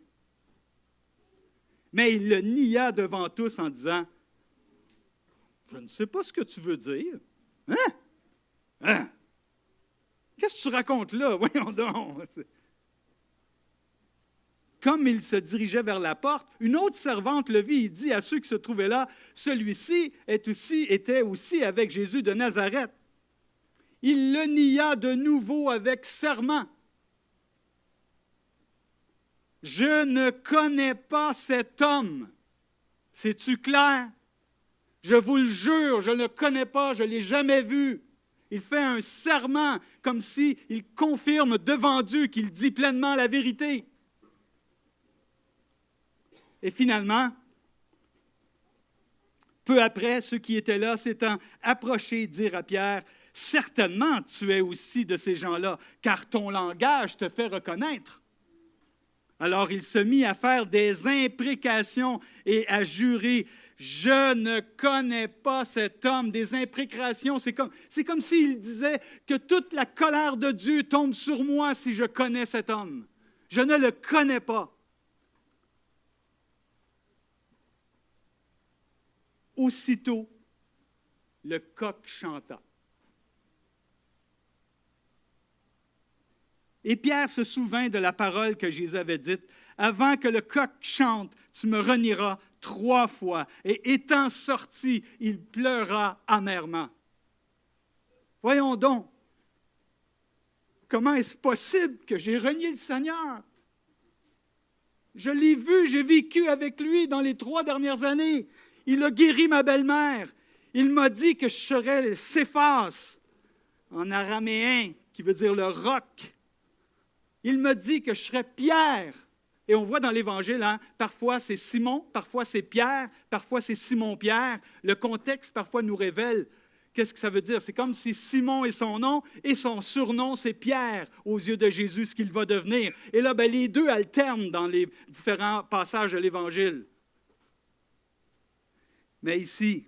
Mais il le nia devant tous en disant, « Je ne sais pas ce que tu veux dire. » « Hein? Hein? Qu'est-ce que tu racontes là? Voyons donc. » Comme il se dirigeait vers la porte, une autre servante le vit et dit à ceux qui se trouvaient là, « Celui-ci était aussi avec Jésus de Nazareth. » Il le nia de nouveau avec serment. « Je ne connais pas cet homme. » C'est-tu clair? Je vous le jure, je ne le connais pas, je ne l'ai jamais vu. Il fait un serment comme s'il confirme devant Dieu qu'il dit pleinement la vérité. Et finalement, peu après, ceux qui étaient là s'étant approchés dirent à Pierre, « Certainement, tu es aussi de ces gens-là, car ton langage te fait reconnaître. » Alors il se mit à faire des imprécations et à jurer, « Je ne connais pas cet homme. » Des imprécations, c'est comme s'il disait que toute la colère de Dieu tombe sur moi si je connais cet homme. Je ne le connais pas. Aussitôt, le coq chanta. Et Pierre se souvint de la parole que Jésus avait dite, « Avant que le coq chante, tu me renieras 3 fois. » Et étant sorti, il pleura amèrement. Voyons donc, comment est-ce possible que j'ai renié le Seigneur? Je l'ai vu, j'ai vécu avec lui dans les 3 dernières années. Il a guéri ma belle-mère. Il m'a dit que je serais Céphas, en araméen, qui veut dire le roc. Il m'a dit que je serais Pierre. Et on voit dans l'Évangile, parfois c'est Simon, parfois c'est Pierre, parfois c'est Simon-Pierre. Le contexte, parfois, nous révèle qu'est-ce que ça veut dire. C'est comme si Simon est son nom et son surnom, c'est Pierre, aux yeux de Jésus, ce qu'il va devenir. Et là, les deux alternent dans les différents passages de l'Évangile. Mais ici,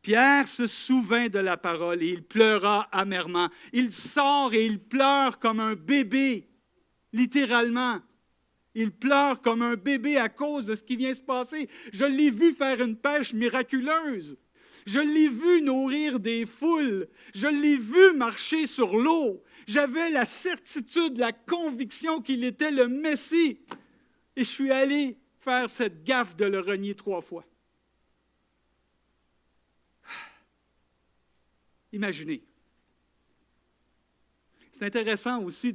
Pierre se souvint de la parole et il pleura amèrement. Il sort et il pleure comme un bébé, littéralement. Il pleure comme un bébé à cause de ce qui vient se passer. Je l'ai vu faire une pêche miraculeuse. Je l'ai vu nourrir des foules. Je l'ai vu marcher sur l'eau. J'avais la certitude, la conviction qu'il était le Messie. Et je suis allé faire cette gaffe de le renier 3 fois. Imaginez. C'est intéressant aussi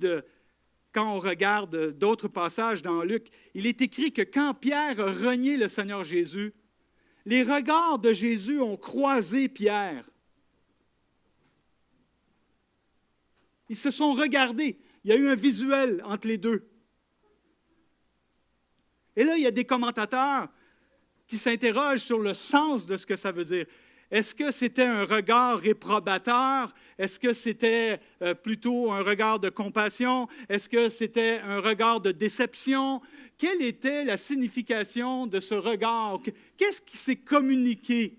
quand on regarde d'autres passages dans Luc, il est écrit que quand Pierre a renié le Seigneur Jésus, les regards de Jésus ont croisé Pierre. Ils se sont regardés. Il y a eu un visuel entre les deux. Et là, il y a des commentateurs qui s'interrogent sur le sens de ce que ça veut dire. Est-ce que c'était un regard réprobateur? Est-ce que c'était plutôt un regard de compassion? Est-ce que c'était un regard de déception? Quelle était la signification de ce regard? Qu'est-ce qui s'est communiqué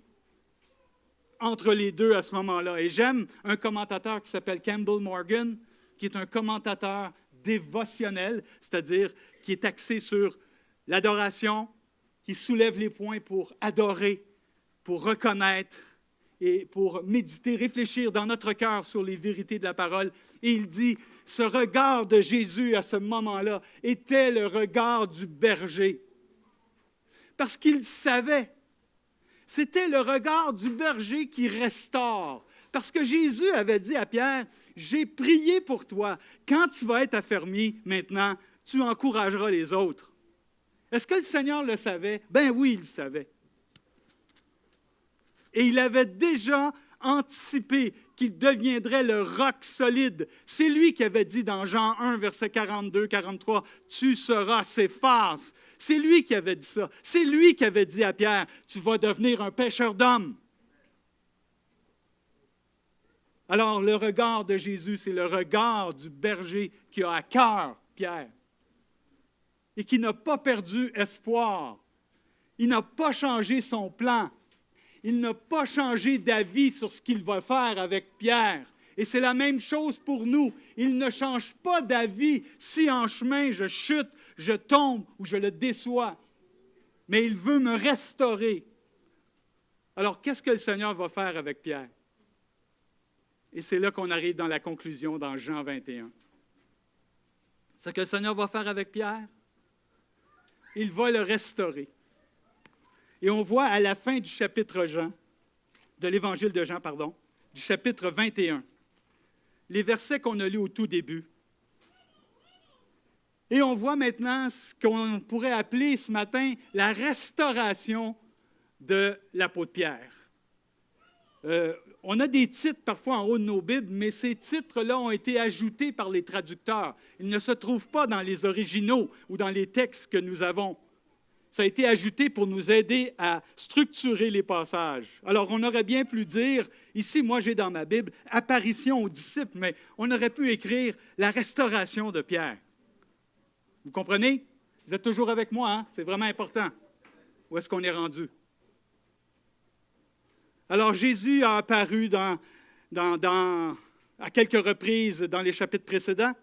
entre les deux à ce moment-là? Et j'aime un commentateur qui s'appelle Campbell Morgan, qui est un commentateur dévotionnel, c'est-à-dire qui est axé sur l'adoration, qui soulève les poings pour adorer, pour reconnaître et pour méditer, réfléchir dans notre cœur sur les vérités de la parole. Et il dit, ce regard de Jésus à ce moment-là était le regard du berger. Parce qu'il savait, c'était le regard du berger qui restaure. Parce que Jésus avait dit à Pierre, « J'ai prié pour toi. Quand tu vas être affermi maintenant, tu encourageras les autres. » Est-ce que le Seigneur le savait? Ben oui, il le savait. Et il avait déjà anticipé qu'il deviendrait le roc solide. C'est lui qui avait dit dans Jean 1, verset 42, 43, « Tu seras Céphas. » C'est lui qui avait dit ça. C'est lui qui avait dit à Pierre, « Tu vas devenir un pêcheur d'hommes. » Alors, le regard de Jésus, c'est le regard du berger qui a à cœur Pierre et qui n'a pas perdu espoir. Il n'a pas changé son plan. Il n'a pas changé d'avis sur ce qu'il va faire avec Pierre. Et c'est la même chose pour nous. Il ne change pas d'avis si en chemin je chute, je tombe ou je le déçois. Mais il veut me restaurer. Alors, qu'est-ce que le Seigneur va faire avec Pierre? Et c'est là qu'on arrive dans la conclusion dans Jean 21. Ce que le Seigneur va faire avec Pierre, il va le restaurer. Et on voit à la fin du chapitre de l'Évangile de Jean, du chapitre 21, les versets qu'on a lus au tout début. Et on voit maintenant ce qu'on pourrait appeler ce matin la restauration de l'apôtre Pierre. On a des titres parfois en haut de nos Bibles, mais ces titres-là ont été ajoutés par les traducteurs. Ils ne se trouvent pas dans les originaux ou dans les textes que nous avons. Ça a été ajouté pour nous aider à structurer les passages. Alors, on aurait bien pu dire, ici, moi j'ai dans ma Bible, apparition aux disciples, mais on aurait pu écrire la restauration de Pierre. Vous comprenez? Vous êtes toujours avec moi, hein? C'est vraiment important. Où est-ce qu'on est rendu? Alors, Jésus a apparu à quelques reprises dans les chapitres précédents.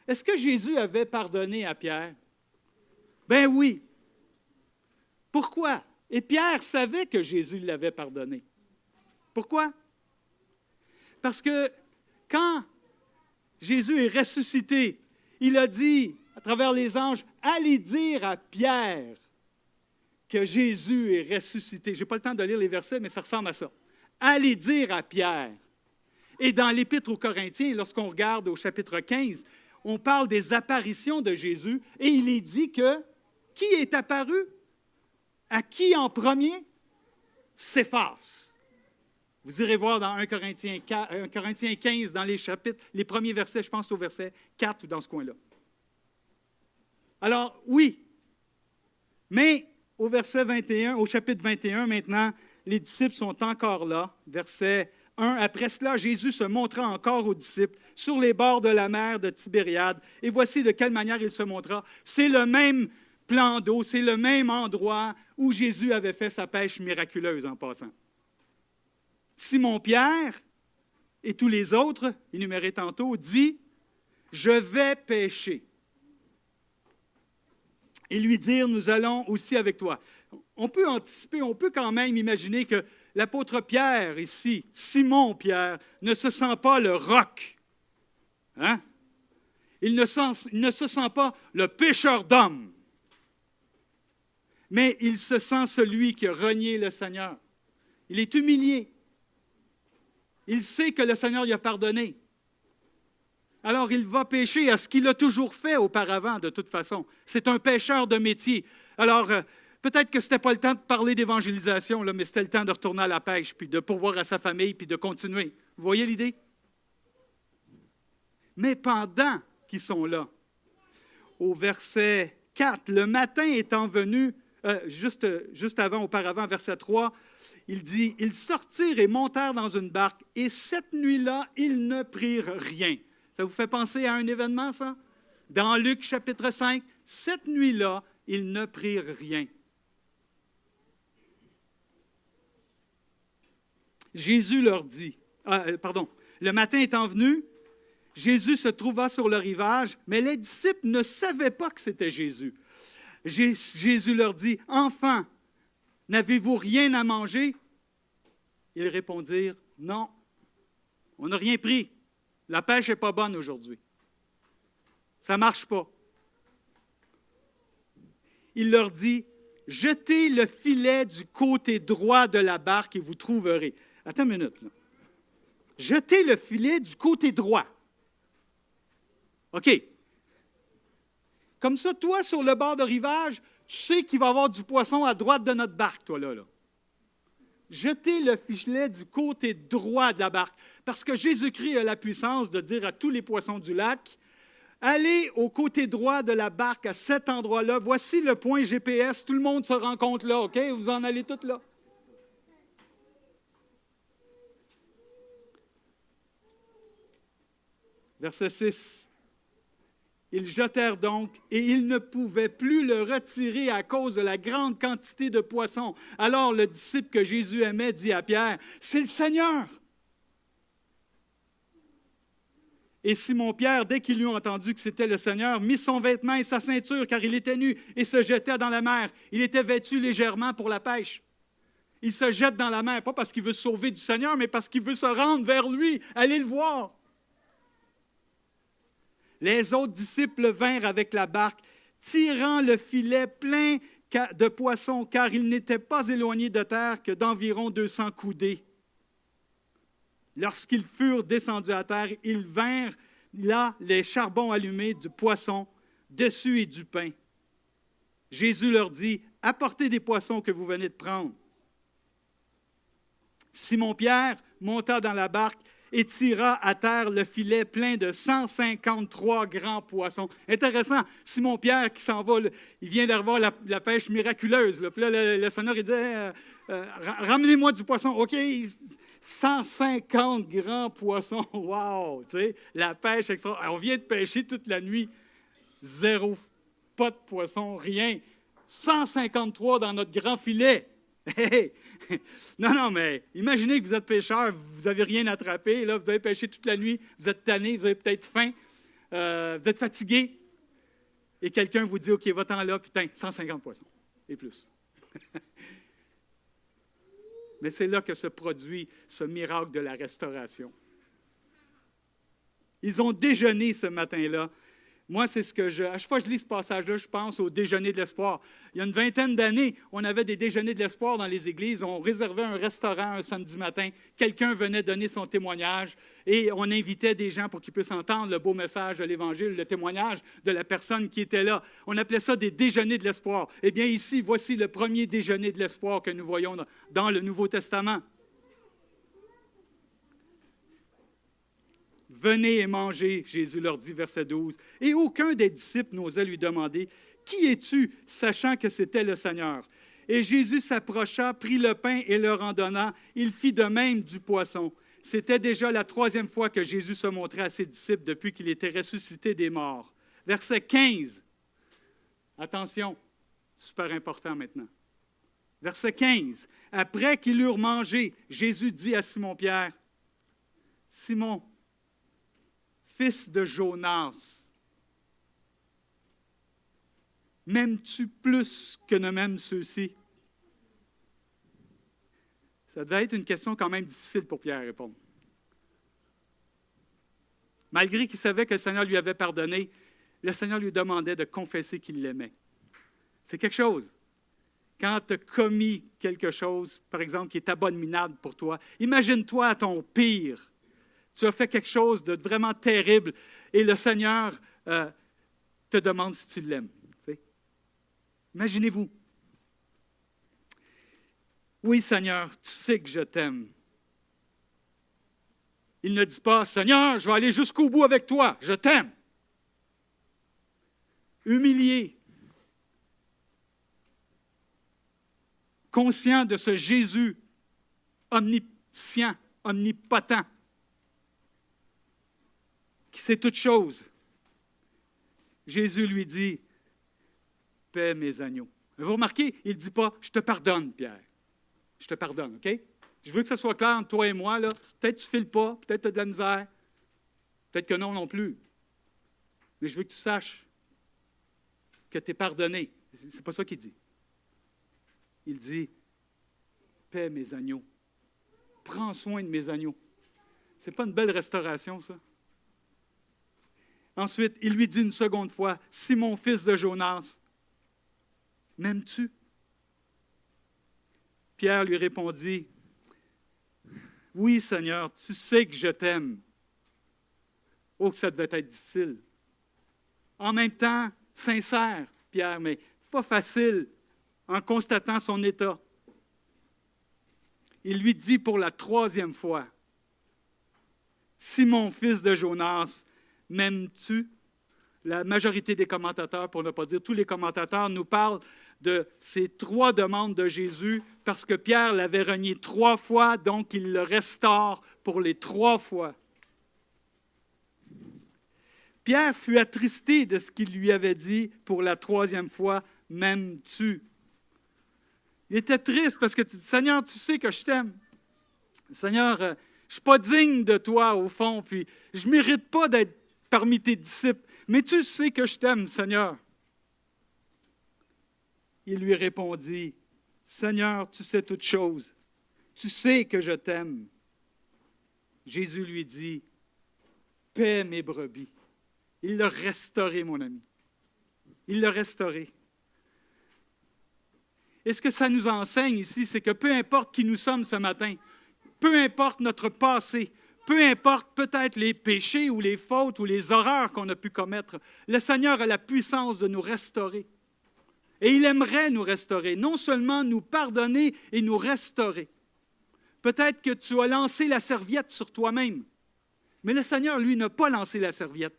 Est-ce que Jésus avait pardonné à Pierre? Ben oui. Pourquoi? Et Pierre savait que Jésus l'avait pardonné. Pourquoi? Parce que quand Jésus est ressuscité, il a dit à travers les anges, « Allez dire à Pierre que Jésus est ressuscité. » Je n'ai pas le temps de lire les versets, mais ça ressemble à ça. « Allez dire à Pierre. » Et dans l'Épître aux Corinthiens, lorsqu'on regarde au chapitre 15, on parle des apparitions de Jésus et il est dit que qui est apparu? À qui en premier? Céphas. Vous irez voir dans 1 Corinthiens 15, dans les chapitres, les premiers versets, je pense au verset 4 ou dans ce coin-là. Alors, oui, mais au verset 21, au chapitre 21 maintenant, les disciples sont encore là. Verset 1, après cela, Jésus se montra encore aux disciples sur les bords de la mer de Tibériade. Et voici de quelle manière il se montra. C'est le même plan d'eau, c'est le même endroit où Jésus avait fait sa pêche miraculeuse en passant. Simon-Pierre et tous les autres, énumérés tantôt, dit « Je vais pêcher. » Et lui dire « Nous allons aussi avec toi. » On peut anticiper, on peut quand même imaginer que l'apôtre Pierre ici, Simon-Pierre, ne se sent pas le roc. Hein? Il ne se sent pas le pêcheur d'hommes. Mais il se sent celui qui a renié le Seigneur. Il est humilié. Il sait que le Seigneur lui a pardonné. Alors, il va pêcher à ce qu'il a toujours fait auparavant, de toute façon. C'est un pêcheur de métier. Alors, peut-être que ce n'était pas le temps de parler d'évangélisation, là, mais c'était le temps de retourner à la pêche, puis de pourvoir à sa famille, puis de continuer. Vous voyez l'idée? Mais pendant qu'ils sont là, au verset 4, le matin étant venu, juste auparavant, verset 3, il dit, « Ils sortirent et montèrent dans une barque, et cette nuit-là, ils ne prirent rien. » Ça vous fait penser à un événement, ça? Dans Luc chapitre 5, cette nuit-là, ils ne prirent rien. Jésus leur dit, le matin étant venu, Jésus se trouva sur le rivage, mais les disciples ne savaient pas que c'était Jésus. Jésus leur dit, « Enfants, n'avez-vous rien à manger? » Ils répondirent, « Non, on n'a rien pris. La pêche n'est pas bonne aujourd'hui. Ça ne marche pas. » Il leur dit, « Jetez le filet du côté droit de la barque et vous trouverez. » Attends une minute. Là. Jetez le filet du côté droit. OK. Comme ça, toi, sur le bord de rivage, tu sais qu'il va y avoir du poisson à droite de notre barque, toi, là. Jetez le filet du côté droit de la barque. Parce que Jésus-Christ a la puissance de dire à tous les poissons du lac, allez au côté droit de la barque à cet endroit-là. Voici le point GPS. Tout le monde se rencontre là, OK? Vous en allez tous là. Verset 6. Ils jetèrent donc, et ils ne pouvaient plus le retirer à cause de la grande quantité de poissons. Alors le disciple que Jésus aimait dit à Pierre, « C'est le Seigneur! » Et Simon-Pierre, dès qu'il eut entendu que c'était le Seigneur, mit son vêtement et sa ceinture, car il était nu, et se jeta dans la mer. Il était vêtu légèrement pour la pêche. Il se jette dans la mer, pas parce qu'il veut se sauver du Seigneur, mais parce qu'il veut se rendre vers lui, aller le voir. Les autres disciples vinrent avec la barque, tirant le filet plein de poissons, car ils n'étaient pas éloignés de terre que d'environ 200 coudées. Lorsqu'ils furent descendus à terre, ils vinrent là les charbons allumés du poisson, dessus et du pain. Jésus leur dit, « Apportez des poissons que vous venez de prendre. » Simon-Pierre monta dans la barque et tira à terre le filet plein de 153 grands poissons. Intéressant, Simon-Pierre qui s'en va, il vient d'avoir la pêche miraculeuse. Là. Puis là, le Seigneur, il dit, ramenez-moi du poisson. OK, 150 grands poissons. Wow! Tu sais, la pêche extraordinaire. On vient de pêcher toute la nuit. Zéro, pas de poisson, rien. 153 dans notre grand filet. Hey! Non, mais imaginez que vous êtes pêcheur, vous n'avez rien attrapé, là, vous avez pêché toute la nuit, vous êtes tanné, vous avez peut-être faim, vous êtes fatigué, et quelqu'un vous dit, OK, va-t'en là, putain, 150 poissons, et plus. Mais c'est là que se produit ce miracle de la restauration. Ils ont déjeuné ce matin-là. Moi, c'est ce que à chaque fois que je lis ce passage-là, je pense au déjeuner de l'espoir. Il y a une vingtaine d'années, on avait des déjeuners de l'espoir dans les églises. On réservait un restaurant un samedi matin. Quelqu'un venait donner son témoignage et on invitait des gens pour qu'ils puissent entendre le beau message de l'Évangile, le témoignage de la personne qui était là. On appelait ça des déjeuners de l'espoir. Eh bien, ici, voici le premier déjeuner de l'espoir que nous voyons dans le Nouveau Testament. « Venez et mangez, Jésus leur dit, verset 12. Et aucun des disciples n'osait lui demander, « Qui es-tu » sachant que c'était le Seigneur. Et Jésus s'approcha, prit le pain et leur en donna. Il fit de même du poisson. C'était déjà la 3e fois que Jésus se montrait à ses disciples depuis qu'il était ressuscité des morts. Verset 15. Attention, super important maintenant. Verset 15. Après qu'ils eurent mangé, Jésus dit à Simon-Pierre, « Simon, fils de Jonas, m'aimes-tu plus que ne m'aiment ceux-ci? » Ça devait être une question quand même difficile pour Pierre à répondre. Malgré qu'il savait que le Seigneur lui avait pardonné, le Seigneur lui demandait de confesser qu'il l'aimait. C'est quelque chose. Quand tu as commis quelque chose, par exemple, qui est abominable pour toi, imagine-toi à ton pire. Tu as fait quelque chose de vraiment terrible et le Seigneur te demande si tu l'aimes. Tu sais? Imaginez-vous. Oui, Seigneur, tu sais que je t'aime. Il ne dit pas, Seigneur, je vais aller jusqu'au bout avec toi, je t'aime. Humilié, conscient de ce Jésus omniscient, omnipotent, qui sait toutes choses. Jésus lui dit, « Paix mes agneaux. » Vous remarquez, il ne dit pas, « Je te pardonne, Pierre. Je te pardonne, OK? Je veux que ça soit clair entre toi et moi. Là. Peut-être que tu ne files pas, peut-être que tu as de la misère. Peut-être que non plus. Mais je veux que tu saches que tu es pardonné. C'est pas ça qu'il dit. Il dit, paie mes agneaux. Prends soin de mes agneaux. C'est pas une belle restauration, ça? Ensuite, il lui dit une seconde fois, Simon, fils de Jonas, m'aimes-tu? Pierre lui répondit, oui, Seigneur, tu sais que je t'aime. Oh, que ça devait être difficile. En même temps, sincère, Pierre, mais pas facile en constatant son état. Il lui dit pour la 3e fois, Simon, fils de Jonas, m'aimes-tu? La majorité des commentateurs, pour ne pas dire tous les commentateurs, nous parlent de ces 3 demandes de Jésus parce que Pierre l'avait renié 3 fois, donc il le restaure pour les 3 fois. Pierre fut attristé de ce qu'il lui avait dit pour la 3e fois, « M'aimes-tu? » Il était triste parce que tu dis, « Seigneur, tu sais que je t'aime. Seigneur, je ne suis pas digne de toi au fond, puis je ne mérite pas d'être parmi tes disciples, mais tu sais que je t'aime, Seigneur. » Il lui répondit, « Seigneur, tu sais toutes choses. Tu sais que je t'aime. » Jésus lui dit, « Paie mes brebis. » Il l'a restauré, mon ami. Il l'a restauré. Et ce que ça nous enseigne ici, c'est que peu importe qui nous sommes ce matin, peu importe notre passé, peu importe peut-être les péchés ou les fautes ou les horreurs qu'on a pu commettre, le Seigneur a la puissance de nous restaurer. Et il aimerait nous restaurer, non seulement nous pardonner et nous restaurer. Peut-être que tu as lancé la serviette sur toi-même, mais le Seigneur, lui, n'a pas lancé la serviette.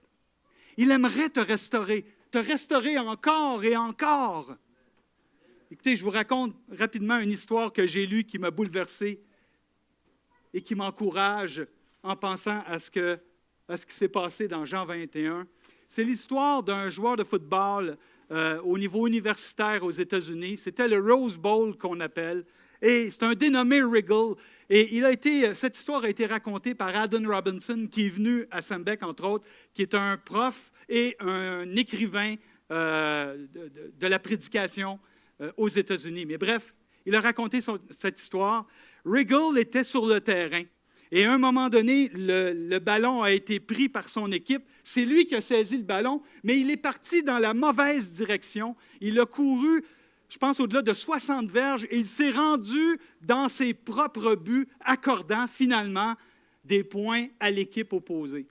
Il aimerait te restaurer encore et encore. Écoutez, je vous raconte rapidement une histoire que j'ai lue qui m'a bouleversé et qui m'encourage en pensant à ce qui s'est passé dans Jean 21. C'est l'histoire d'un joueur de football au niveau universitaire aux États-Unis. C'était le Rose Bowl qu'on appelle. Et c'est un dénommé Riggle. Et cette histoire a été racontée par Adam Robinson, qui est venu à Sembec, entre autres, qui est un prof et un écrivain de la prédication aux États-Unis. Mais bref, il a raconté cette histoire. Riggle était sur le terrain. Et à un moment donné, le ballon a été pris par son équipe. C'est lui qui a saisi le ballon, mais il est parti dans la mauvaise direction. Il a couru, je pense, au-delà de 60 verges, et il s'est rendu dans ses propres buts, accordant finalement des points à l'équipe opposée.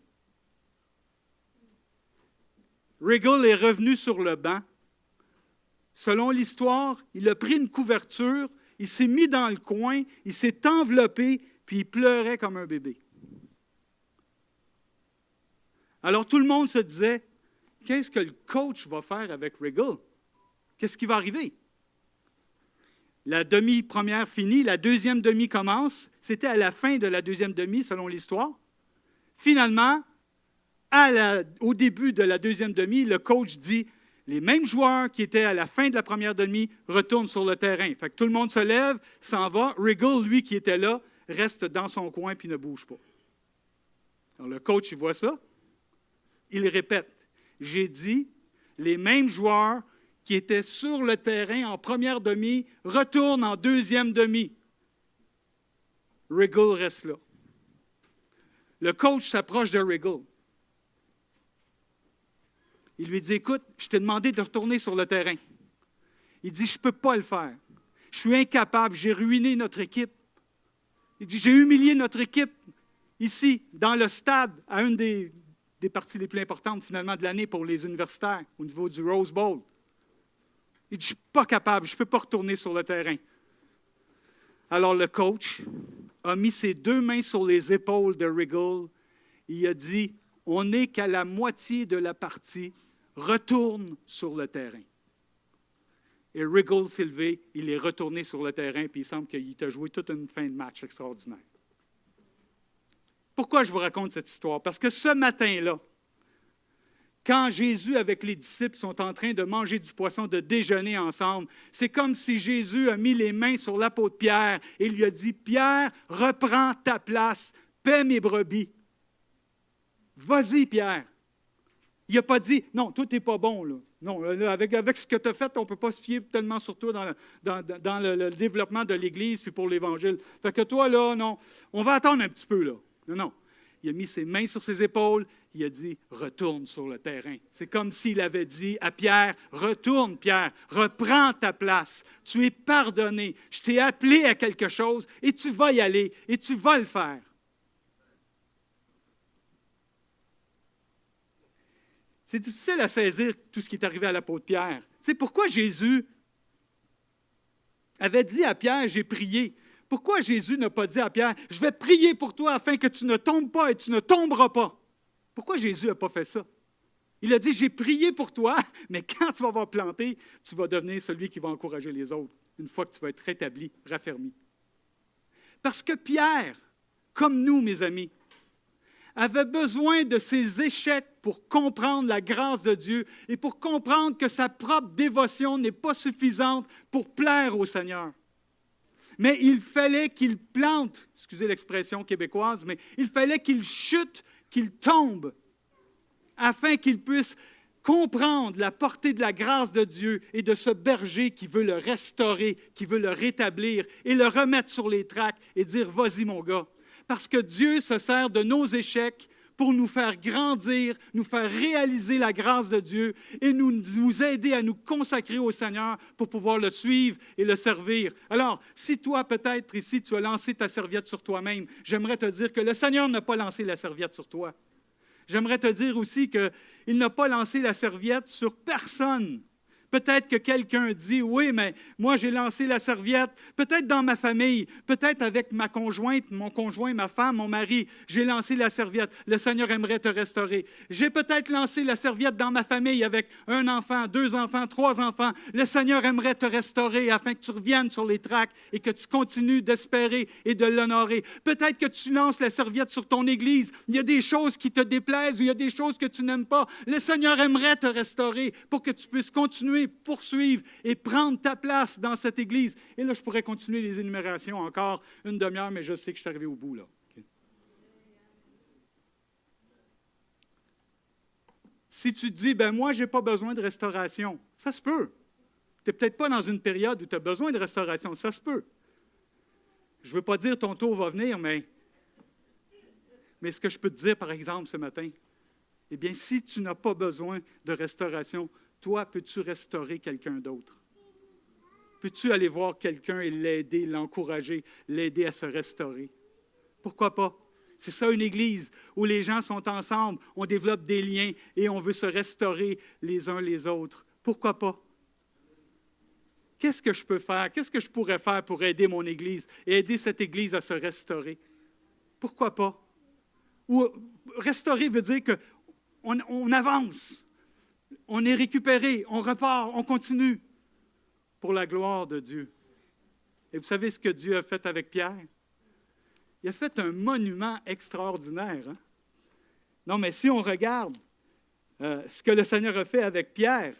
Riggle est revenu sur le banc. Selon l'histoire, il a pris une couverture, il s'est mis dans le coin, il s'est enveloppé, puis il pleurait comme un bébé. Alors tout le monde se disait, qu'est-ce que le coach va faire avec Riggle? Qu'est-ce qui va arriver? La demi-première finie, la deuxième demi commence. C'était à la fin de la deuxième demi, selon l'histoire. Finalement, au début de la deuxième demi, le coach dit, les mêmes joueurs qui étaient à la fin de la première demi retournent sur le terrain. Fait que tout le monde se lève, s'en va. Riggle, lui, qui était là, reste dans son coin puis ne bouge pas. Alors le coach, il voit ça. Il répète, j'ai dit, les mêmes joueurs qui étaient sur le terrain en première demi retournent en deuxième demi. Riggle reste là. Le coach s'approche de Riggle. Il lui dit, écoute, je t'ai demandé de retourner sur le terrain. Il dit, je ne peux pas le faire. Je suis incapable, j'ai ruiné notre équipe. Il dit, j'ai humilié notre équipe ici, dans le stade, à une des parties les plus importantes finalement de l'année pour les universitaires, au niveau du Rose Bowl. Il dit, je ne suis pas capable, je ne peux pas retourner sur le terrain. Alors le coach a mis ses 2 mains sur les épaules de Riggle. Il a dit, on n'est qu'à la moitié de la partie, retourne sur le terrain. Et Riggle s'est levé, il est retourné sur le terrain, puis il semble qu'il a joué toute une fin de match extraordinaire. Pourquoi je vous raconte cette histoire? Parce que ce matin-là, quand Jésus avec les disciples sont en train de manger du poisson, de déjeuner ensemble, c'est comme si Jésus a mis les mains sur l'apôtre Pierre et lui a dit, « Pierre, reprends ta place, paie mes brebis. » Vas-y, Pierre. Il n'a pas dit, non, toi, tu n'es pas bon, là. Non, là, avec ce que tu as fait, on ne peut pas se fier tellement sur toi dans le développement de l'Église puis pour l'Évangile. Fait que toi, là, non, on va attendre un petit peu, là. Non, non. Il a mis ses mains sur ses épaules, il a dit, retourne sur le terrain. C'est comme s'il avait dit à Pierre, retourne, Pierre, reprends ta place. Tu es pardonné. Je t'ai appelé à quelque chose et tu vas y aller et tu vas le faire. C'est difficile à saisir tout ce qui est arrivé à l'apôtre Pierre. Tu sais, pourquoi Jésus avait dit à Pierre, j'ai prié? Pourquoi Jésus n'a pas dit à Pierre, je vais prier pour toi afin que tu ne tombes pas et tu ne tomberas pas? Pourquoi Jésus n'a pas fait ça? Il a dit, j'ai prié pour toi, mais quand tu vas avoir planté, tu vas devenir celui qui va encourager les autres, une fois que tu vas être rétabli, raffermi. Parce que Pierre, comme nous, mes amis, avait besoin de ses échecs pour comprendre la grâce de Dieu et pour comprendre que sa propre dévotion n'est pas suffisante pour plaire au Seigneur. Mais il fallait qu'il plante, excusez l'expression québécoise, mais il fallait qu'il chute, qu'il tombe, afin qu'il puisse comprendre la portée de la grâce de Dieu et de ce berger qui veut le restaurer, qui veut le rétablir et le remettre sur les traques et dire « Vas-y, mon gars ». Parce que Dieu se sert de nos échecs pour nous faire grandir, nous faire réaliser la grâce de Dieu et nous aider à nous consacrer au Seigneur pour pouvoir le suivre et le servir. Alors, si toi, peut-être ici, tu as lancé ta serviette sur toi-même, j'aimerais te dire que le Seigneur n'a pas lancé la serviette sur toi. J'aimerais te dire aussi qu'il n'a pas lancé la serviette sur personne. Peut-être que quelqu'un dit, oui, mais moi j'ai lancé la serviette, peut-être dans ma famille, peut-être avec ma conjointe, mon conjoint, ma femme, mon mari, j'ai lancé la serviette. Le Seigneur aimerait te restaurer. J'ai peut-être lancé la serviette dans ma famille avec un enfant, 2 enfants, 3 enfants. Le Seigneur aimerait te restaurer afin que tu reviennes sur les traques et que tu continues d'espérer et de l'honorer. Peut-être que tu lances la serviette sur ton Église. Il y a des choses qui te déplaisent ou il y a des choses que tu n'aimes pas. Le Seigneur aimerait te restaurer pour que tu puisses continuer, poursuivre et prendre ta place dans cette Église. Et là, je pourrais continuer les énumérations encore une demi-heure, mais je sais que je suis arrivé au bout, là. Okay. Si tu te dis, ben moi, je n'ai pas besoin de restauration, ça se peut. Tu n'es peut-être pas dans une période où tu as besoin de restauration, ça se peut. Je ne veux pas dire ton tour va venir, mais ce que je peux te dire, par exemple, ce matin, eh bien, si tu n'as pas besoin de restauration, toi, peux-tu restaurer quelqu'un d'autre? Peux-tu aller voir quelqu'un et l'aider, l'encourager, l'aider à se restaurer? Pourquoi pas? C'est ça une Église où les gens sont ensemble, on développe des liens et on veut se restaurer les uns les autres. Pourquoi pas? Qu'est-ce que je peux faire? Qu'est-ce que je pourrais faire pour aider mon Église et aider cette Église à se restaurer? Pourquoi pas? Ou restaurer veut dire qu'on avance. On est récupéré, on repart, on continue pour la gloire de Dieu. Et vous savez ce que Dieu a fait avec Pierre? Il a fait un monument extraordinaire. Hein? Non, mais si on regarde ce que le Seigneur a fait avec Pierre,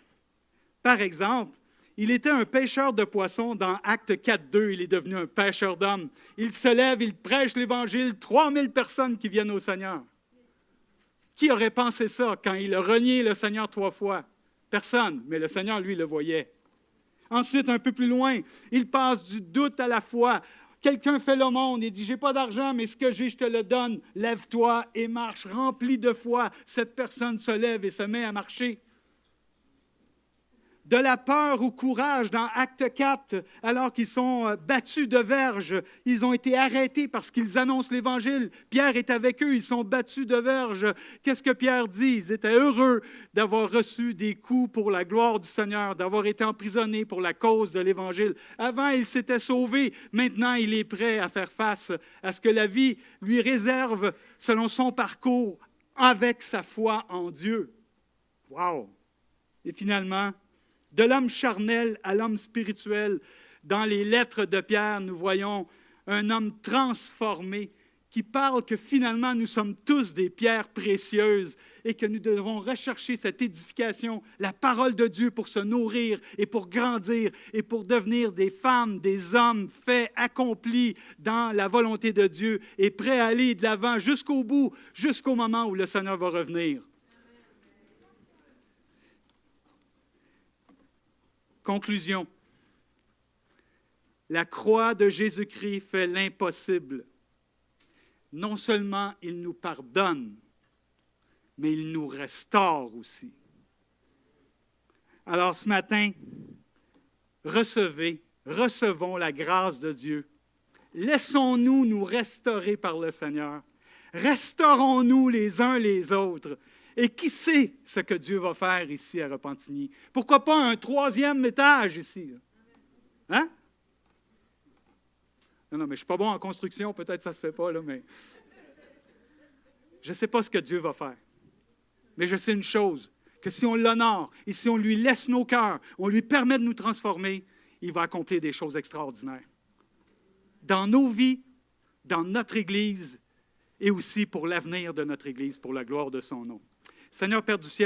par exemple, il était un pêcheur de poissons dans Actes 4.2, il est devenu un pêcheur d'hommes. Il se lève, il prêche l'Évangile, 3000 personnes qui viennent au Seigneur. Qui aurait pensé ça quand il a renié le Seigneur 3 fois? Personne, mais le Seigneur, lui, le voyait. Ensuite, un peu plus loin, il passe du doute à la foi. Quelqu'un fait l'aumône et dit, j'ai pas d'argent, mais ce que j'ai, je te le donne. Lève-toi et marche, rempli de foi. Cette personne se lève et se met à marcher. De la peur au courage dans Acte 4, alors qu'ils sont battus de verge. Ils ont été arrêtés parce qu'ils annoncent l'Évangile. Pierre est avec eux, ils sont battus de verge. Qu'est-ce que Pierre dit? Ils étaient heureux d'avoir reçu des coups pour la gloire du Seigneur, d'avoir été emprisonnés pour la cause de l'Évangile. Avant, il s'était sauvé. Maintenant, il est prêt à faire face à ce que la vie lui réserve selon son parcours avec sa foi en Dieu. Wow! Et finalement, de l'homme charnel à l'homme spirituel, dans les lettres de Pierre, nous voyons un homme transformé qui parle que finalement nous sommes tous des pierres précieuses et que nous devons rechercher cette édification, la parole de Dieu pour se nourrir et pour grandir et pour devenir des femmes, des hommes faits, accomplis dans la volonté de Dieu et prêts à aller de l'avant jusqu'au bout, jusqu'au moment où le Seigneur va revenir. Conclusion. La croix de Jésus-Christ fait l'impossible. Non seulement il nous pardonne, mais il nous restaure aussi. Alors ce matin, recevons la grâce de Dieu. Laissons-nous nous restaurer par le Seigneur. Restaurons-nous les uns les autres. Et qui sait ce que Dieu va faire ici à Repentigny? Pourquoi pas un 3e étage ici? Hein? Non, mais je ne suis pas bon en construction, peut-être que ça ne se fait pas, là, mais je ne sais pas ce que Dieu va faire. Mais je sais une chose, que si on l'honore et si on lui laisse nos cœurs, on lui permet de nous transformer, il va accomplir des choses extraordinaires. Dans nos vies, dans notre Église et aussi pour l'avenir de notre Église, pour la gloire de son nom. Seigneur Père du ciel,